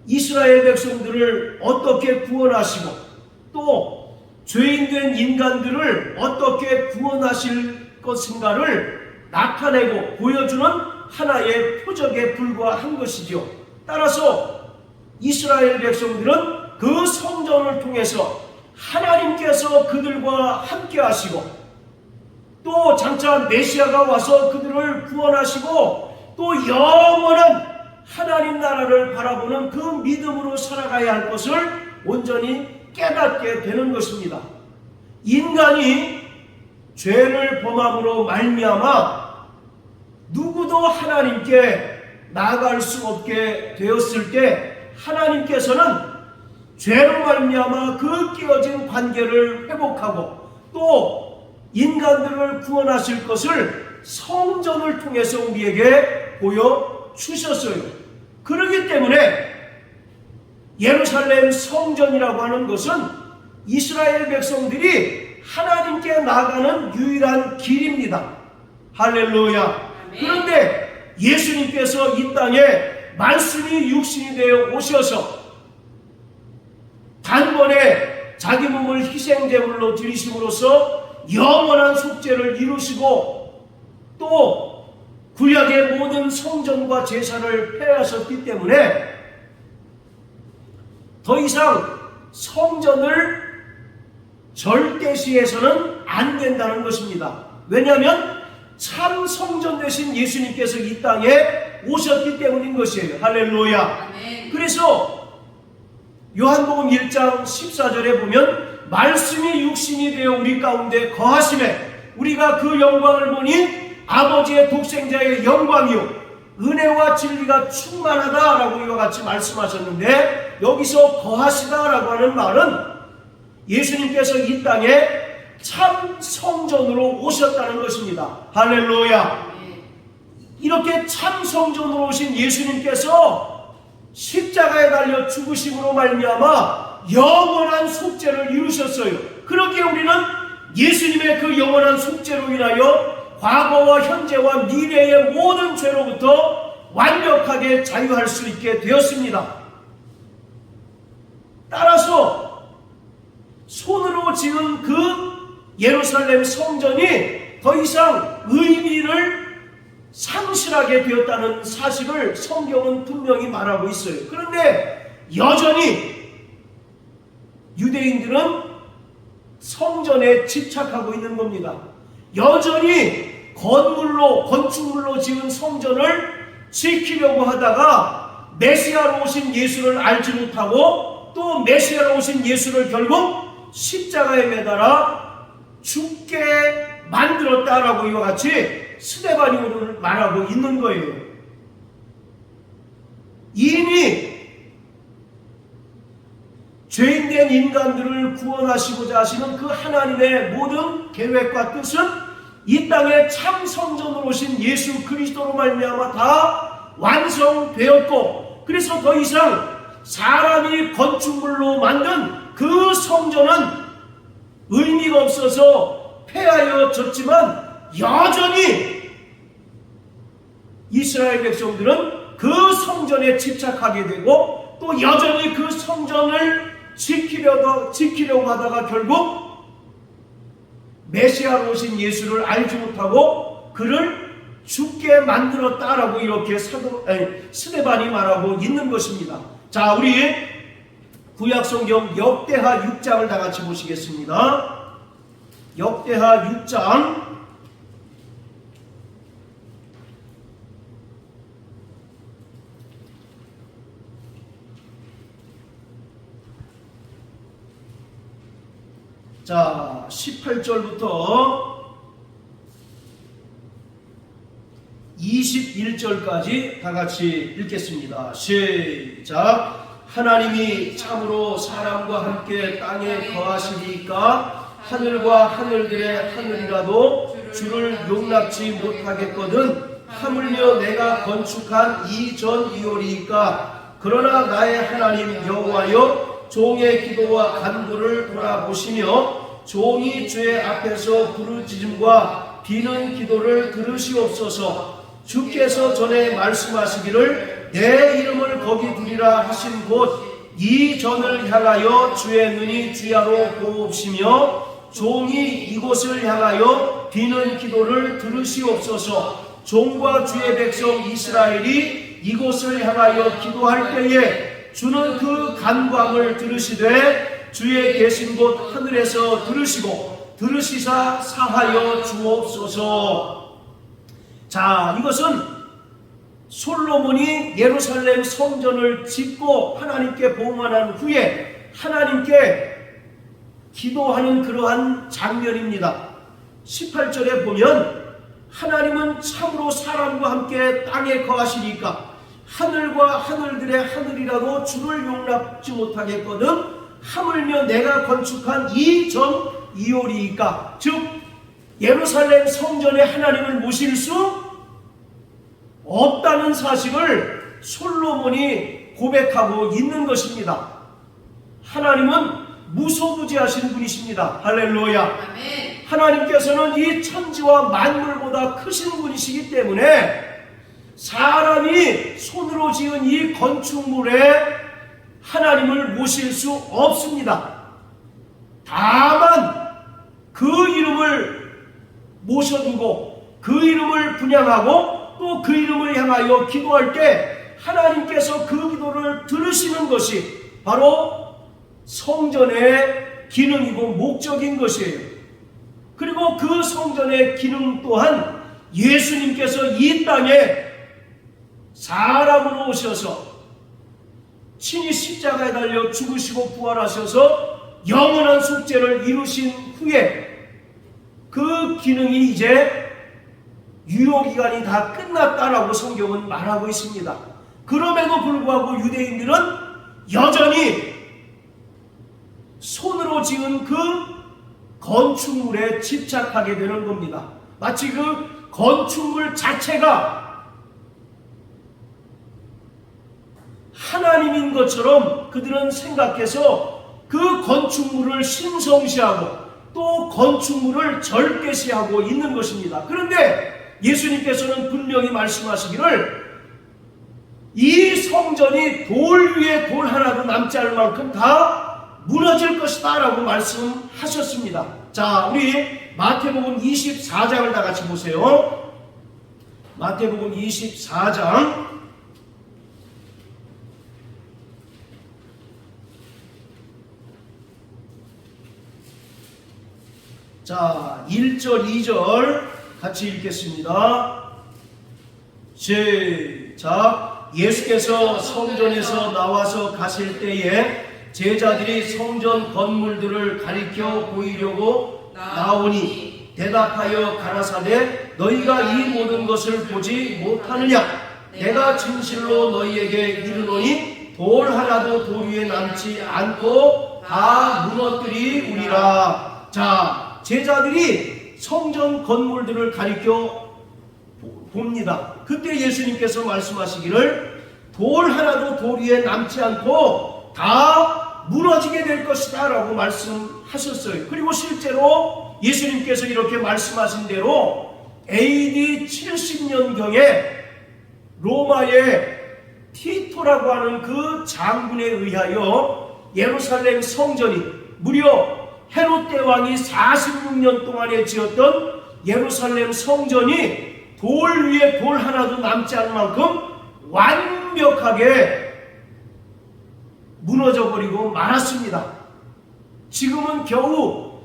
이스라엘 백성들을 어떻게 구원하시고 또 죄인된 인간들을 어떻게 구원하실 것인가를 나타내고 보여주는 하나의 표적에 불과한 것이죠. 따라서 이스라엘 백성들은 그 성전을 통해서 하나님께서 그들과 함께 하시고 또 장차 메시아가 와서 그들을 구원하시고 또 영원한 하나님 나라를 바라보는 그 믿음으로 살아가야 할 것을 온전히 깨닫게 되는 것입니다. 인간이 죄를 범함으로 말미암아 누구도 하나님께 나아갈 수 없게 되었을 때 하나님께서는 죄로 말미암아 그 깨어진 관계를 회복하고 또 인간들을 구원하실 것을 성전을 통해서 우리에게 보여주셨어요. 그렇기 때문에 예루살렘 성전이라고 하는 것은 이스라엘 백성들이 하나님께 나아가는 유일한 길입니다. 할렐루야. 그런데 예수님께서 이 땅에 말씀이 육신이 되어 오셔서 단번에 자기 몸을 희생제물로 드리심으로써 영원한 속죄를 이루시고 또 구약의 모든 성전과 제사를 폐하셨기 때문에 더 이상 성전을 절대시해서는 안 된다는 것입니다. 왜냐하면 참 성전 되신 예수님께서 이 땅에 오셨기 때문인 것이에요. 할렐루야. 아멘. 그래서 요한복음 1장 14절에 보면 말씀이 육신이 되어 우리 가운데 거하심에 우리가 그 영광을 보니 아버지의 독생자의 영광이요 은혜와 진리가 충만하다라고 이와 같이 말씀하셨는데 여기서 거하시다라고 하는 말은 예수님께서 이 땅에 참 성전으로 오셨다는 것입니다. 할렐루야. 이렇게 참 성전으로 오신 예수님께서 십자가에 달려 죽으심으로 말미암아 영원한 속죄를 이루셨어요. 그렇게 우리는 예수님의 그 영원한 속죄로 인하여 과거와 현재와 미래의 모든 죄로부터 완벽하게 자유할 수 있게 되었습니다. 따라서 손으로 지은 그 예루살렘 성전이 더 이상 의미를 상실하게 되었다는 사실을 성경은 분명히 말하고 있어요. 그런데 여전히 유대인들은 성전에 집착하고 있는 겁니다. 여전히 건축물로 지은 성전을 지키려고 하다가 메시아로 오신 예수를 알지 못하고 또 메시아로 오신 예수를 결국 십자가에 매달아 죽게 만들었다라고 이와 같이 스데반이 오늘 말하고 있는 거예요. 이미 죄인된 인간들을 구원하시고자 하시는 그 하나님의 모든 계획과 뜻은 이 땅에 참 성전으로 오신 예수 그리스도로 말미암아 다 완성되었고, 그래서 더 이상 사람이 건축물로 만든 그 성전은 의미가 없어서 폐하여졌지만 여전히 이스라엘 백성들은 그 성전에 집착하게 되고 또 여전히 그 성전을 지키려고 하다가 결국 메시아로 오신 예수를 알지 못하고 그를 죽게 만들었다라고 이렇게 스데반이 말하고 있는 것입니다. 자, 우리 구약성경 역대하 6장을 다 같이 보시겠습니다. 역대하 6장 자, 18절부터 21절까지 다 같이 읽겠습니다. 시작. 하나님이 참으로 사람과 함께 땅에 거하시리까 하늘과 하늘들의 하늘이라도 주를 용납지 못하겠거든 하물며 내가 건축한 이 전 이오리이까 그러나 나의 하나님 여호와여 종의 기도와 간구를 돌아보시며 종이 주의 앞에서 부르짖음과 비는 기도를 들으시옵소서. 주께서 전에 말씀하시기를 내 이름을 거기 두리라 하신 곳 이 전을 향하여 주의 눈이 주야로 보옵시며 종이 이곳을 향하여 비는 기도를 들으시옵소서. 종과 주의 백성 이스라엘이 이곳을 향하여 기도할 때에 주는 그 간구함을 들으시되 주의 계신 곳 하늘에서 들으시고 들으시사 사하여 주옵소서. 자, 이것은 솔로몬이 예루살렘 성전을 짓고 하나님께 봉헌한 후에 하나님께 기도하는 그러한 장면입니다. 18절에 보면 하나님은 참으로 사람과 함께 땅에 거하시니까 하늘과 하늘들의 하늘이라도 주를 용납지 못하겠거든 하물며 내가 건축한 이 전 이오리이까, 즉 예루살렘 성전에 하나님을 모실 수 없다는 사실을 솔로몬이 고백하고 있는 것입니다. 하나님은 무소부지하신 분이십니다. 할렐루야. 아멘. 하나님께서는 이 천지와 만물보다 크신 분이시기 때문에 사람이 손으로 지은 이 건축물에 하나님을 모실 수 없습니다. 다만 그 이름을 모셔두고 그 이름을 분양하고 또 그 이름을 향하여 기도할 때 하나님께서 그 기도를 들으시는 것이 바로 성전의 기능이고 목적인 것이에요. 그리고 그 성전의 기능 또한 예수님께서 이 땅에 사람으로 오셔서 친히 십자가에 달려 죽으시고 부활하셔서 영원한 속죄를 이루신 후에 그 기능이 이제 유효기간이 다 끝났다라고 성경은 말하고 있습니다. 그럼에도 불구하고 유대인들은 여전히 손으로 지은 그 건축물에 집착하게 되는 겁니다. 마치 그 건축물 자체가 하나님인 것처럼 그들은 생각해서 그 건축물을 신성시하고 또 건축물을 절개시하고 있는 것입니다. 그런데 예수님께서는 분명히 말씀하시기를 이 성전이 돌 위에 돌 하나도 남지 않을 만큼 다 무너질 것이다 라고 말씀하셨습니다. 자, 우리 마태복음 24장을 다 같이 보세요. 마태복음 24장 자, 1절, 2절 같이 읽겠습니다. 시작. 예수께서 성전에서 나와서 가실 때에 제자들이 성전 건물들을 가리켜 보이려고 나오니 대답하여 가라사대 너희가 이 모든 것을 보지 못하느냐? 내가 진실로 너희에게 이르노니 돌 하나도 돌 위에 남지 않고 다 무너뜨리우리라. 자, 제자들이 성전 건물들을 가리켜 봅니다. 그때 예수님께서 말씀하시기를 돌 하나도 돌 위에 남지 않고 다 무너지게 될 것이다 라고 말씀하셨어요. 그리고 실제로 예수님께서 이렇게 말씀하신 대로 AD 70년경에 로마의 티토라고 하는 그 장군에 의하여 예루살렘 성전이 무려 헤롯 대왕이 46년 동안에 지었던 예루살렘 성전이 돌 위에 돌 하나도 남지 않을 만큼 완벽하게 무너져버리고 말았습니다. 지금은 겨우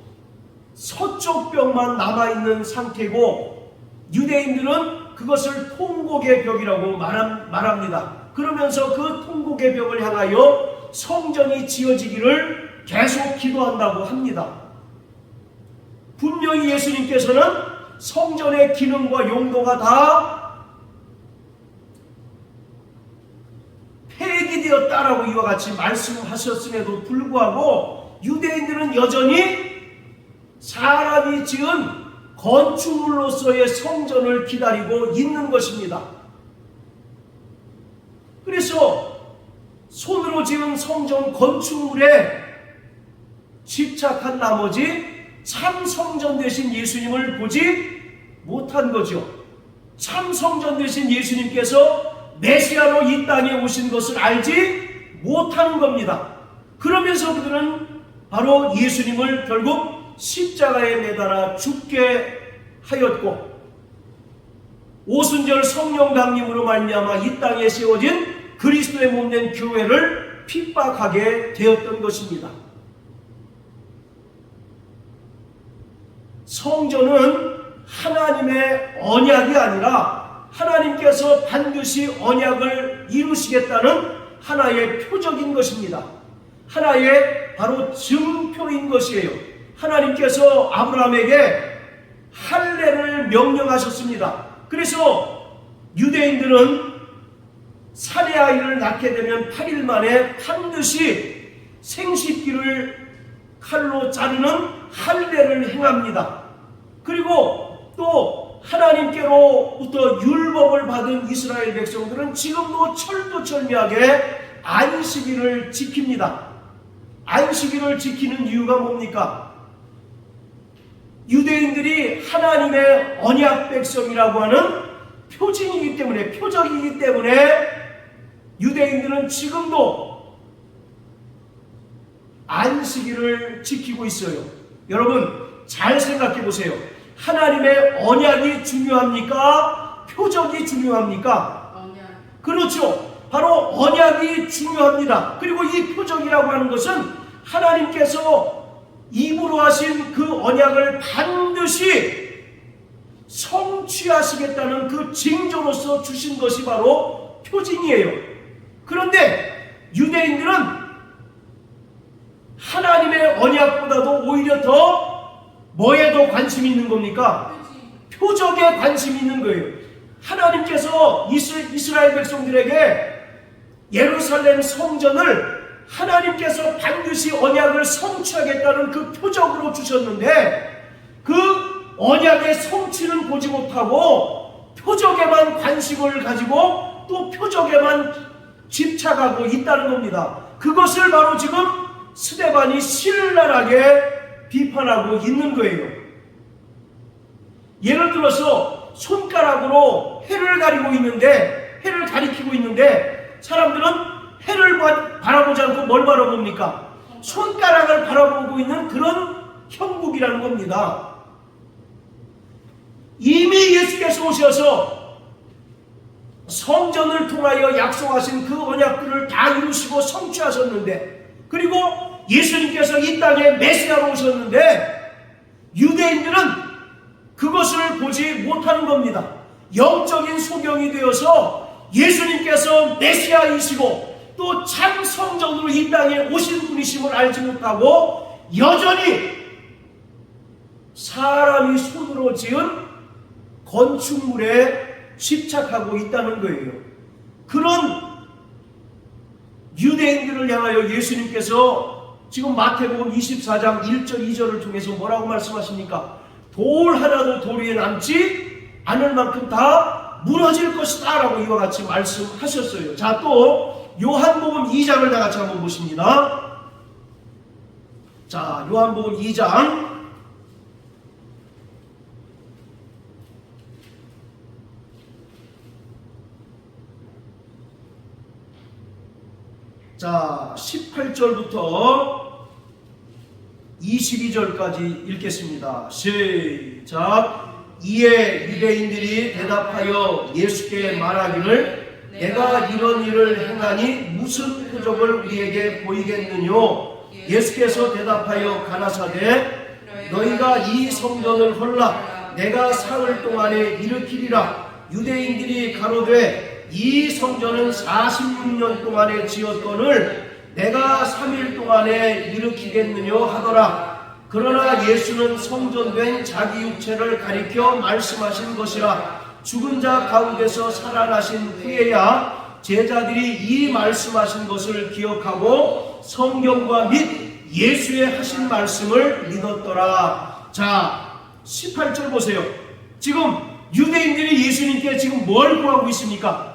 서쪽 벽만 남아있는 상태고 유대인들은 그것을 통곡의 벽이라고 말합니다. 그러면서 그 통곡의 벽을 향하여 성전이 지어지기를 계속 기도한다고 합니다. 분명히 예수님께서는 성전의 기능과 용도가 다 폐기되었다라고 이와 같이 말씀하셨음에도 불구하고 유대인들은 여전히 사람이 지은 건축물로서의 성전을 기다리고 있는 것입니다. 그래서 손으로 지은 성전 건축물에 집착한 나머지 참 성전 되신 예수님을 보지 못한 거죠. 참 성전 되신 예수님께서 메시아로 이 땅에 오신 것을 알지 못하는 겁니다. 그러면서 그들은 바로 예수님을 결국 십자가에 매달아 죽게 하였고 오순절 성령 강림으로 말미암아 이 땅에 세워진 그리스도의 몸된 교회를 핍박하게 되었던 것입니다. 성전은 하나님의 언약이 아니라 하나님께서 반드시 언약을 이루시겠다는 하나의 표적인 것입니다. 하나의 바로 증표인 것이에요. 하나님께서 아브라함에게 할례를 명령하셨습니다. 그래서 유대인들은 사내 아이를 낳게 되면 8일 만에 반드시 생식기를 칼로 자르는 할례를 행합니다. 그리고 또 하나님께로부터 율법을 받은 이스라엘 백성들은 지금도 철두철미하게 안식일을 지킵니다. 안식일을 지키는 이유가 뭡니까? 유대인들이 하나님의 언약 백성이라고 하는 표징이기 때문에, 표적이기 때문에 유대인들은 지금도 안식일을 지키고 있어요. 여러분 잘 생각해 보세요. 하나님의 언약이 중요합니까? 표적이 중요합니까? 언약. 그렇죠. 바로 언약이 중요합니다. 그리고 이 표적이라고 하는 것은 하나님께서 입으로 하신 그 언약을 반드시 성취하시겠다는 그 징조로서 주신 것이 바로 표징이에요. 그런데 유대인들은 하나님의 언약보다도 오히려 더 뭐에 더 관심이 있는 겁니까? 표적에 관심이 있는 거예요. 하나님께서 이스라엘 백성들에게 예루살렘 성전을 하나님께서 반드시 언약을 성취하겠다는 그 표적으로 주셨는데 그 언약의 성취는 보지 못하고 표적에만 관심을 가지고 또 표적에만 집착하고 있다는 겁니다. 그것을 바로 지금 스데반이 신랄하게 비판하고 있는 거예요. 예를 들어서 손가락으로 해를 가리키고 있는데 사람들은 해를 바라보지 않고 뭘 바라봅니까? 손가락을 바라보고 있는 그런 형국이라는 겁니다. 이미 예수께서 오셔서 성전을 통하여 약속하신 그 언약들을 다 이루시고 성취하셨는데, 그리고 예수님께서 이 땅에 메시아로 오셨는데 유대인들은 그것을 보지 못하는 겁니다. 영적인 소경이 되어서 예수님께서 메시아이시고 또 참 성전으로 이 땅에 오신 분이심을 알지 못하고 여전히 사람이 손으로 지은 건축물에 집착하고 있다는 거예요. 그런 유대인들을 향하여 예수님께서 지금 마태복음 24장 1절 2절을 통해서 뭐라고 말씀하십니까? 돌 하나도 돌 위에 남지 않을 만큼 다 무너질 것이다 라고 이와 같이 말씀하셨어요. 자, 또 요한복음 2장을 다 같이 한번 보십니다. 자, 요한복음 2장 자, 18절부터 22절까지 읽겠습니다. 시작. 이에 유대인들이 대답하여 예수께 말하기를 내가 이런 일을 행하니 무슨 표적을 우리에게 보이겠느뇨? 예수께서 대답하여 가라사대 너희가 이 성전을 헐라 내가 사흘 동안에 일으키리라. 유대인들이 가로되 이 성전은 46년 동안에 지었거늘 내가 3일 동안에 일으키겠느뇨 하더라. 그러나 예수는 성전된 자기 육체를 가리켜 말씀하신 것이라. 죽은 자 가운데서 살아나신 후에야 제자들이 이 말씀하신 것을 기억하고 성경과 및 예수의 하신 말씀을 믿었더라. 자, 18절 보세요. 지금 유대인들이 예수님께 지금 뭘 구하고 있습니까?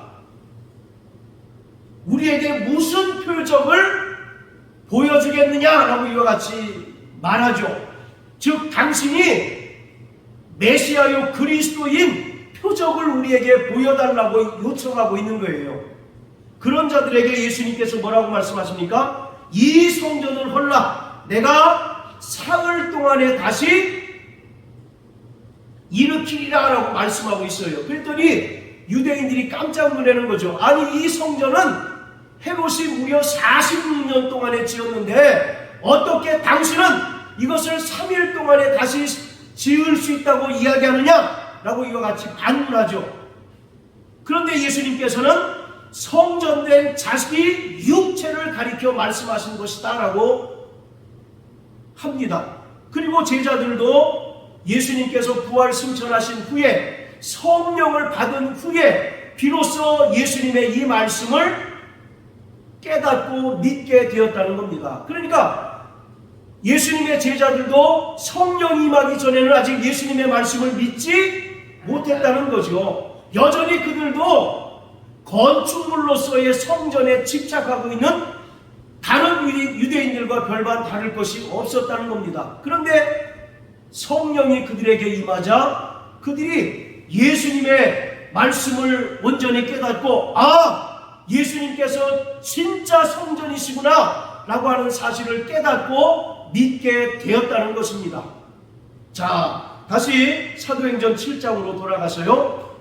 우리에게 무슨 표적을 보여주겠느냐라고 이와 같이 말하죠. 즉 당신이 메시아요 그리스도인 표적을 우리에게 보여달라고 요청하고 있는 거예요. 그런 자들에게 예수님께서 뭐라고 말씀하십니까? 이 성전을 헐라 내가 사흘 동안에 다시 일으키리라 라고 말씀하고 있어요. 그랬더니 유대인들이 깜짝 놀라는 거죠. 아니 이 성전은 헤롯이 무려 46년 동안에 지었는데 어떻게 당신은 이것을 3일 동안에 다시 지을 수 있다고 이야기하느냐? 라고 이와 같이 반문하죠. 그런데 예수님께서는 성전된 자기 육체를 가리켜 말씀하신 것이다 라고 합니다. 그리고 제자들도 예수님께서 부활 승천하신 후에 성령을 받은 후에 비로소 예수님의 이 말씀을 깨닫고 믿게 되었다는 겁니다. 그러니까 예수님의 제자들도 성령 임하기 전에는 아직 예수님의 말씀을 믿지 못했다는 거죠. 여전히 그들도 건축물로서의 성전에 집착하고 있는 다른 유대인들과 별반 다를 것이 없었다는 겁니다. 그런데 성령이 그들에게 임하자 그들이 예수님의 말씀을 온전히 깨닫고 예수님께서 진짜 성전이시구나 라고 하는 사실을 깨닫고 믿게 되었다는 것입니다. 자, 다시 사도행전 7장으로 돌아가서요.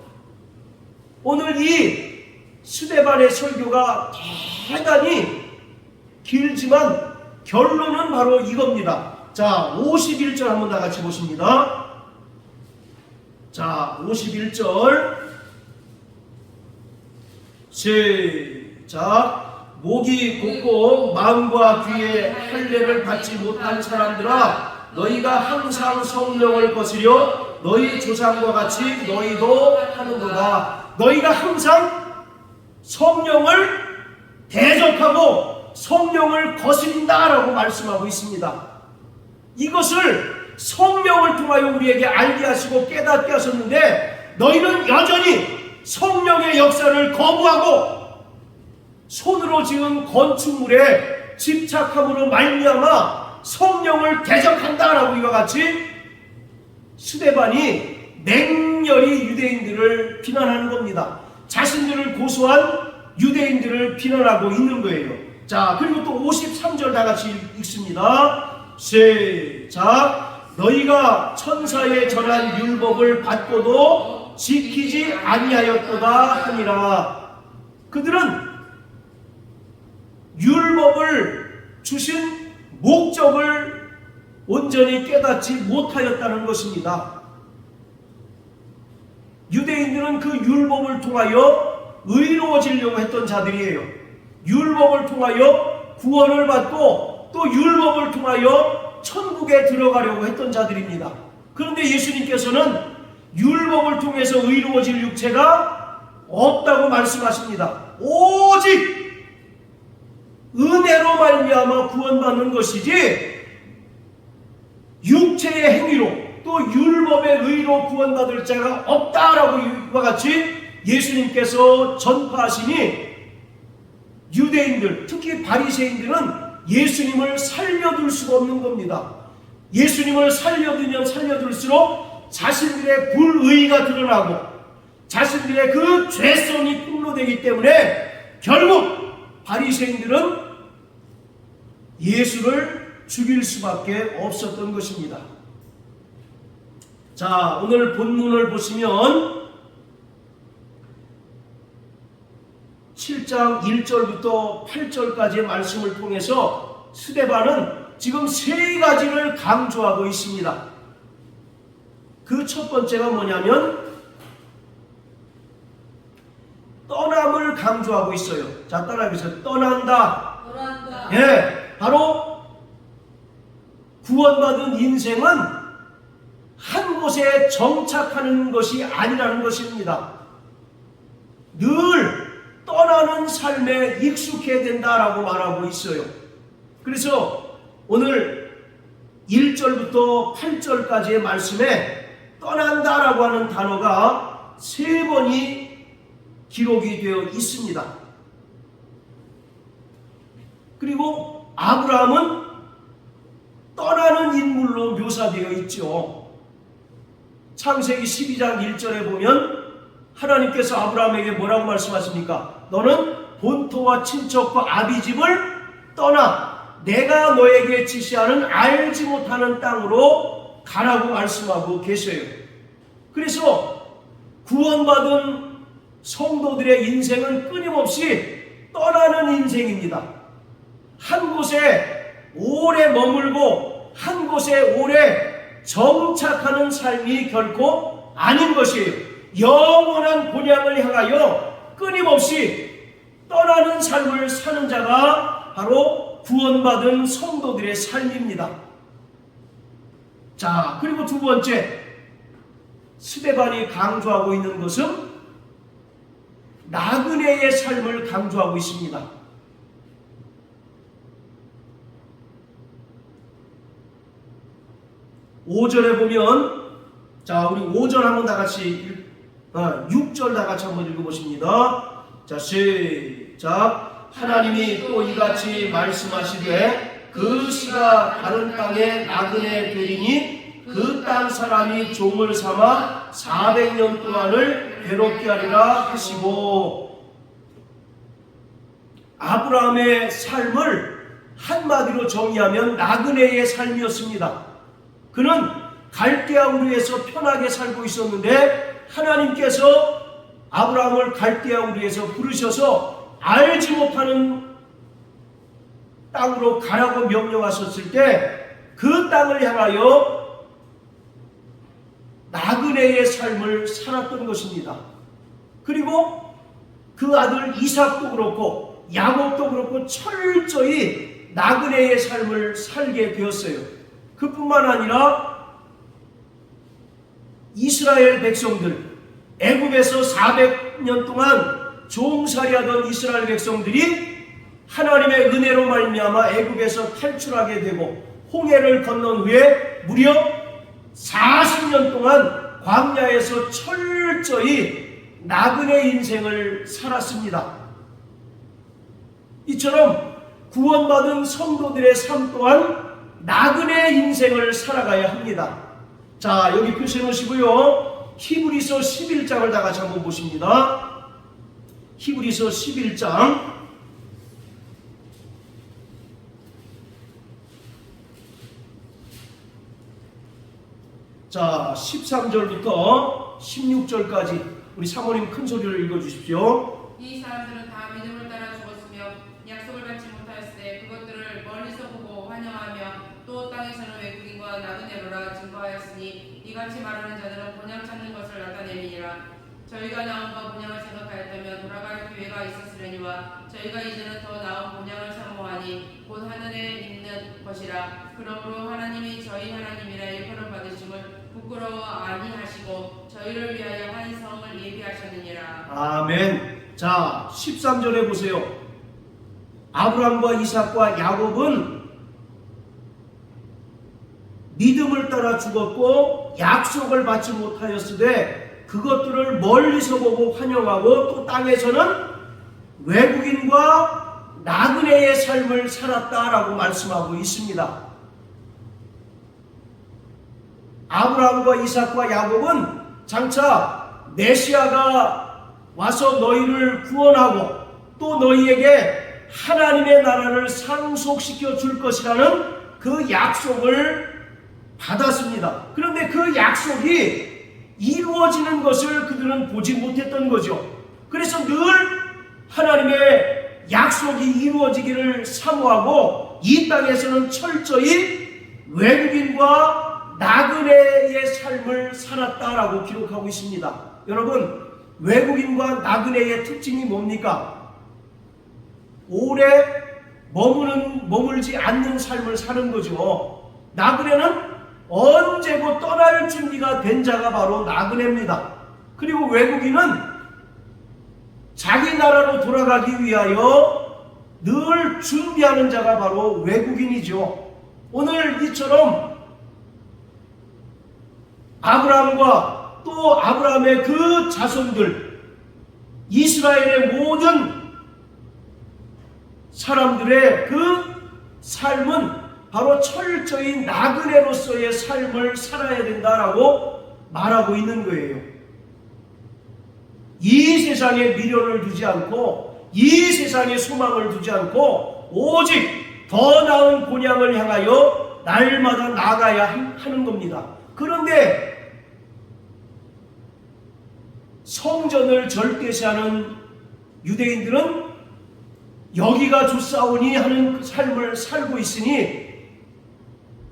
오늘 이 스데반의 설교가 대단히 길지만 결론은 바로 이겁니다. 자, 51절 한번 다 같이 보십니다. 자, 51절 시작. 목이 곧고 마음과 귀에 할례를 받지 못한 사람들아 너희가 항상 성령을 거스려 너희 조상과 같이 너희도 하는도다. 너희가 항상 성령을 대적하고 성령을 거스린다라고 말씀하고 있습니다. 이것을 성령을 통하여 우리에게 알게 하시고 깨닫게 하셨는데 너희는 여전히 성령의 역사를 거부하고 손으로 지은 건축물에 집착함으로 말미암아 성령을 대적한다라고 이와 같이 스데반이 냉렬히 유대인들을 비난하는 겁니다. 자신들을 고소한 유대인들을 비난하고 있는 거예요. 자, 그리고 또 53절 다 같이 읽습니다. 시작. 너희가 천사의 전한 율법을 받고도 지키지 아니하였도다 하니라. 그들은 율법을 주신 목적을 온전히 깨닫지 못하였다는 것입니다. 유대인들은 그 율법을 통하여 의로워지려고 했던 자들이에요. 율법을 통하여 구원을 받고 또 율법을 통하여 천국에 들어가려고 했던 자들입니다. 그런데 예수님께서는 율법을 통해서 의로워질 육체가 없다고 말씀하십니다. 오직 은혜로 말미암아 구원받는 것이지 육체의 행위로 또 율법의 의로 구원받을 자가 없다라고 이와 같이 예수님께서 전파하시니 유대인들, 특히 바리새인들은 예수님을 살려둘 수가 없는 겁니다. 예수님을 살려두면 살려둘수록 자신들의 불의가 드러나고 자신들의 그 죄성이 폭로되기 때문에 결국 바리새인들은 예수를 죽일 수밖에 없었던 것입니다. 자, 오늘 본문을 보시면 7장 1절부터 8절까지의 말씀을 통해서 스데반은 지금 세 가지를 강조하고 있습니다. 그 첫 번째가 뭐냐면 떠남을 강조하고 있어요. 자, 따라해보세요. 떠난다. 예, 바로 구원받은 인생은 한 곳에 정착하는 것이 아니라는 것입니다. 늘 떠나는 삶에 익숙해야 된다라고 말하고 있어요. 그래서 오늘 1절부터 8절까지의 말씀에 떠난다라고 하는 단어가 3번이 기록이 되어 있습니다. 그리고 아브라함은 떠나는 인물로 묘사되어 있죠. 창세기 12장 1절에 보면 하나님께서 아브라함에게 뭐라고 말씀하십니까? 너는 본토와 친척과 아비집을 떠나 내가 너에게 지시하는 알지 못하는 땅으로 가라고 말씀하고 계셔요. 그래서 구원받은 성도들의 인생은 끊임없이 떠나는 인생입니다. 한 곳에 오래 머물고 한 곳에 오래 정착하는 삶이 결코 아닌 것이에요. 영원한 본향을 향하여 끊임없이 떠나는 삶을 사는 자가 바로 구원받은 성도들의 삶입니다. 자, 그리고 두 번째, 스데반이 강조하고 있는 것은 나그네의 삶을 강조하고 있습니다. 5절에 보면, 자, 우리 5절 한번 다 같이 6절 다 같이 한번 읽어보십니다. 자, 시작. 하나님이 또 이같이 말씀하시되 그 씨가 다른 땅에 나그네 되리니 그 땅 사람이 종을 삼아 400년 동안을 괴롭게 하리라 하시고, 아브라함의 삶을 한마디로 정의하면 나그네의 삶이었습니다. 그는 갈대아 우르에서 편하게 살고 있었는데 하나님께서 아브라함을 갈대아 우르에서 부르셔서 알지 못하는 땅으로 가라고 명령하셨을 때 그 땅을 향하여 나그네의 삶을 살았던 것입니다. 그리고 그 아들 이삭도 그렇고 야곱도 그렇고 철저히 나그네의 삶을 살게 되었어요. 그뿐만 아니라 이스라엘 백성들, 애굽에서 400년 동안 종살이하던 이스라엘 백성들이 하나님의 은혜로 말미암아 애굽에서 탈출하게 되고 홍해를 건넌 후에 무려 40년 동안 광야에서 철저히 나그네 인생을 살았습니다. 이처럼 구원받은 성도들의 삶 또한 나그네 인생을 살아가야 합니다. 자, 여기 표시해 놓으시고요. 히브리서 11장을 다 같이 한번 보십니다. 히브리서 11장 자, 13절부터 16절까지 우리 사모님 큰 소리를 읽어주십시오. 이 사람들은 다 믿음을 따라 죽었으며 약속을 받지 못하였으되 그것들을 멀리서 보고 환영하며 또 땅에서는 외국인과 나그네로라 증거하였으니 이같이 말하는 자들은 본향 찾는 것을 나타내리니라. 저희가 나음과 본향을 생각하였다면 돌아갈 기회가 있었으려니와 저희가 이제는 더 나은 본향을 사모하니 곧 하늘에 있는 것이라. 그러므로 하나님이 저희 하나님이라 일컬음 받으심을 부끄러워 아니하시고 저희를 위하여 한 성을 예비하셨느니라. 아멘. 자, 13절에 보세요. 아브라함과 이삭과 야곱은 믿음을 따라 죽었고 약속을 받지 못하였으되 그것들을 멀리서 보고 환영하고 또 땅에서는 외국인과 나그네의 삶을 살았다라고 말씀하고 있습니다. 아브라함과 이삭과 야곱은 장차 메시아가 와서 너희를 구원하고 또 너희에게 하나님의 나라를 상속시켜 줄 것이라는 그 약속을 받았습니다. 그런데 그 약속이 이루어지는 것을 그들은 보지 못했던 거죠. 그래서 늘 하나님의 약속이 이루어지기를 사모하고 이 땅에서는 철저히 외국인과 나그네의 삶을 살았다라고 기록하고 있습니다. 여러분, 외국인과 나그네의 특징이 뭡니까? 오래 머물지 않는 삶을 사는 거죠. 나그네는 언제고 떠날 준비가 된 자가 바로 나그네입니다. 그리고 외국인은 자기 나라로 돌아가기 위하여 늘 준비하는 자가 바로 외국인이죠. 오늘 이처럼 아브라함과 또 아브라함의 그 자손들, 이스라엘의 모든 사람들의 그 삶은 바로 철저히 나그네로서의 삶을 살아야 된다라고 말하고 있는 거예요. 이 세상에 미련을 두지 않고 이 세상에 소망을 두지 않고 오직 더 나은 본향을 향하여 날마다 나아가야 하는 겁니다. 그런데 성전을 절대시하는 유대인들은 여기가 좋사오니 하는 삶을 살고 있으니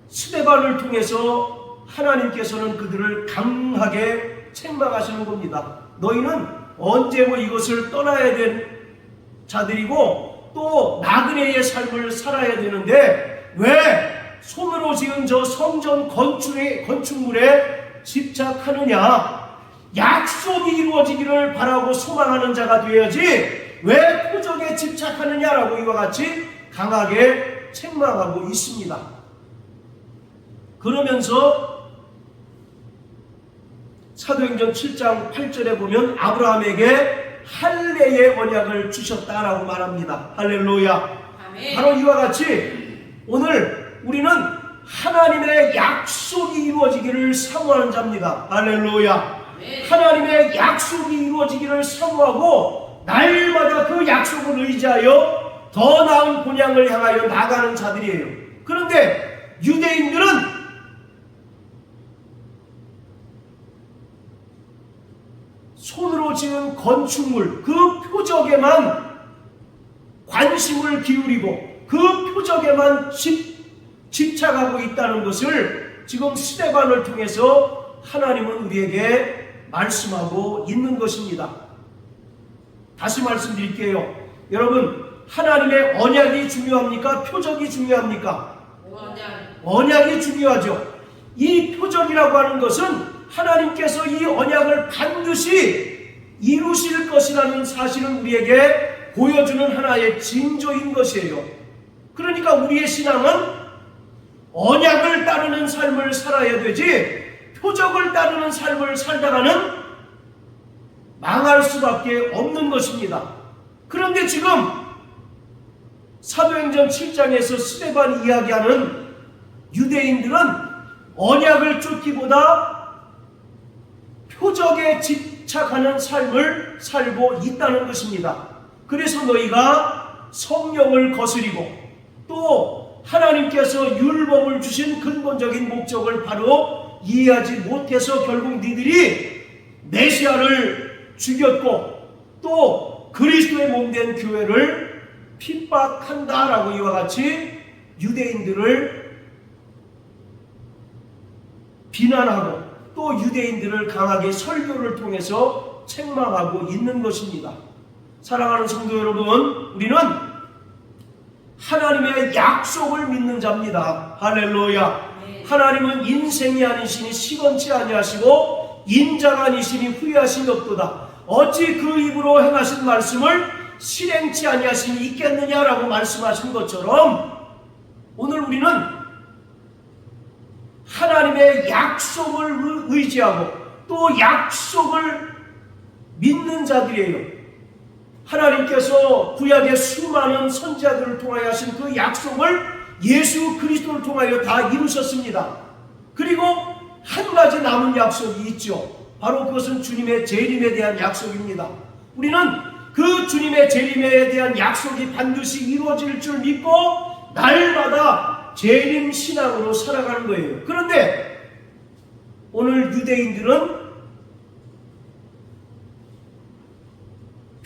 스데반을 통해서 하나님께서는 그들을 강하게 책망하시는 겁니다. 너희는 언제고 이것을 떠나야 된 자들이고 또 나그네의 삶을 살아야 되는데 왜 손으로 지은 저 성전 건축물에 집착하느냐? 약속이 이루어지기를 바라고 소망하는 자가 되어야지 왜 표적에 집착하느냐라고 이와 같이 강하게 책망하고 있습니다. 그러면서 사도행전 7장 8절에 보면 아브라함에게 할례의 언약을 주셨다라고 말합니다. 할렐루야. 아멘. 바로 이와 같이 오늘 우리는 하나님의 약속이 이루어지기를 사모하는 자입니다. 할렐루야. 아멘. 하나님의 약속이 이루어지기를 사모하고 날마다 그 약속을 의지하여 더 나은 본향을 향하여 나가는 자들이에요. 그런데 유대인들은 손으로 지은 건축물 그 표적에만 관심을 기울이고 그 표적에만 집착하고 있다는 것을 지금 스데반을 통해서 하나님은 우리에게 말씀하고 있는 것입니다. 다시 말씀드릴게요. 여러분, 하나님의 언약이 중요합니까? 표적이 중요합니까? 언약이 중요하죠. 이 표적이라고 하는 것은 하나님께서 이 언약을 반드시 이루실 것이라는 사실을 우리에게 보여주는 하나의 징조인 것이에요. 그러니까 우리의 신앙은 언약을 따르는 삶을 살아야 되지 표적을 따르는 삶을 살다가는 망할 수밖에 없는 것입니다. 그런데 지금 사도행전 7장에서 스데반 이야기하는 유대인들은 언약을 쫓기보다 표적에 집착하는 삶을 살고 있다는 것입니다. 그래서 너희가 성령을 거스리고 또 하나님께서 율법을 주신 근본적인 목적을 바로 이해하지 못해서 결국 니들이 메시아를 죽였고 또 그리스도의 몸된 교회를 핍박한다라고 이와 같이 유대인들을 비난하고 또 유대인들을 강하게 설교를 통해서 책망하고 있는 것입니다. 사랑하는 성도 여러분, 우리는 하나님의 약속을 믿는 자입니다. 할렐루야. 하나님은 인생이 아니시니 시건치 아니하시고 인자가 아니시니 후회하심이 없도다. 어찌 그 입으로 행하신 말씀을 실행치 아니하심이 있겠느냐라고 말씀하신 것처럼 오늘 우리는 하나님의 약속을 의지하고 또 약속을 믿는 자들이에요. 하나님께서 구약의 수많은 선지자들을 통하여 하신 그 약속을 예수 그리스도를 통하여 다 이루셨습니다. 그리고 한 가지 남은 약속이 있죠. 바로 그것은 주님의 재림에 대한 약속입니다. 우리는 그 주님의 재림에 대한 약속이 반드시 이루어질 줄 믿고 날마다 재림 신앙으로 살아가는 거예요. 그런데 오늘 유대인들은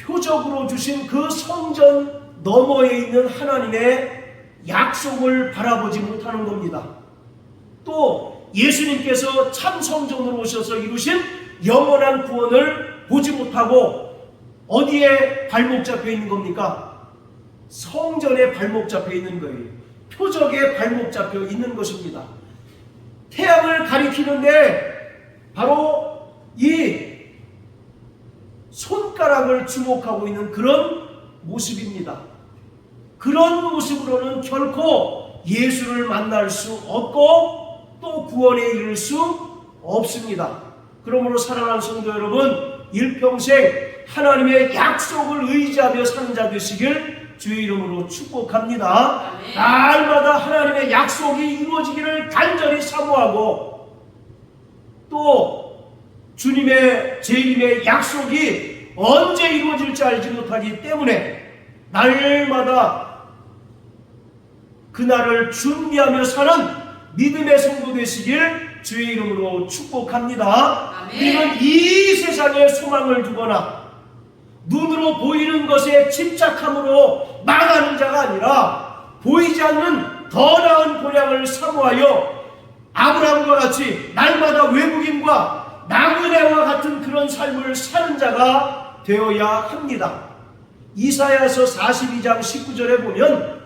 표적으로 주신 그 성전 너머에 있는 하나님의 약속을 바라보지 못하는 겁니다. 또 예수님께서 참 성전으로 오셔서 이루신 영원한 구원을 보지 못하고 어디에 발목 잡혀 있는 겁니까? 성전에 발목 잡혀 있는 거예요. 표적에 발목 잡혀 있는 것입니다. 태양을 가리키는데 바로 이 손가락을 주목하고 있는 그런 모습입니다. 그런 모습으로는 결코 예수를 만날 수 없고 또 구원에 이를 수 없습니다. 그러므로 사랑하는 성도 여러분, 일평생 하나님의 약속을 의지하며 사는 자 되시길 주의 이름으로 축복합니다. 아멘. 날마다 하나님의 약속이 이루어지기를 간절히 사모하고 또 주님의 재림의 약속이 언제 이루어질지 알지 못하기 때문에 날마다 그날을 준비하며 사는 믿음의 성도 되시길 주의 이름으로 축복합니다. 아멘. 우리는 이 세상에 소망을 두거나 눈으로 보이는 것에 집착함으로 망하는 자가 아니라 보이지 않는 더 나은 본향을 사모하여 아브라함과 같이 날마다 외국인과 나그네와 같은 그런 삶을 사는 자가 되어야 합니다. 이사야서 42장 19절에 보면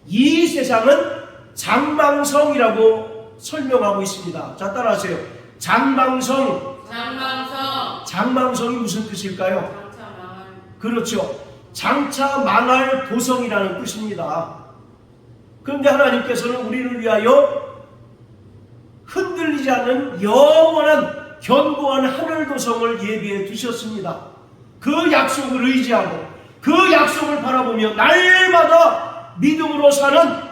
이 세상은 장망성이라고 설명하고 있습니다. 자, 따라하세요. 장망성. 장망성이 무슨 뜻일까요? 그렇죠. 장차 망할 도성이라는 뜻입니다. 그런데 하나님께서는 우리를 위하여 흔들리지 않는 영원한 견고한 하늘 도성을 예비해 두셨습니다. 그 약속을 의지하고 그 약속을 바라보며 날마다 믿음으로 사는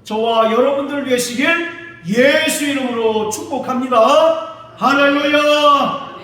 저와 여러분들 되시길 예수 이름으로 축복합니다. 할렐루야.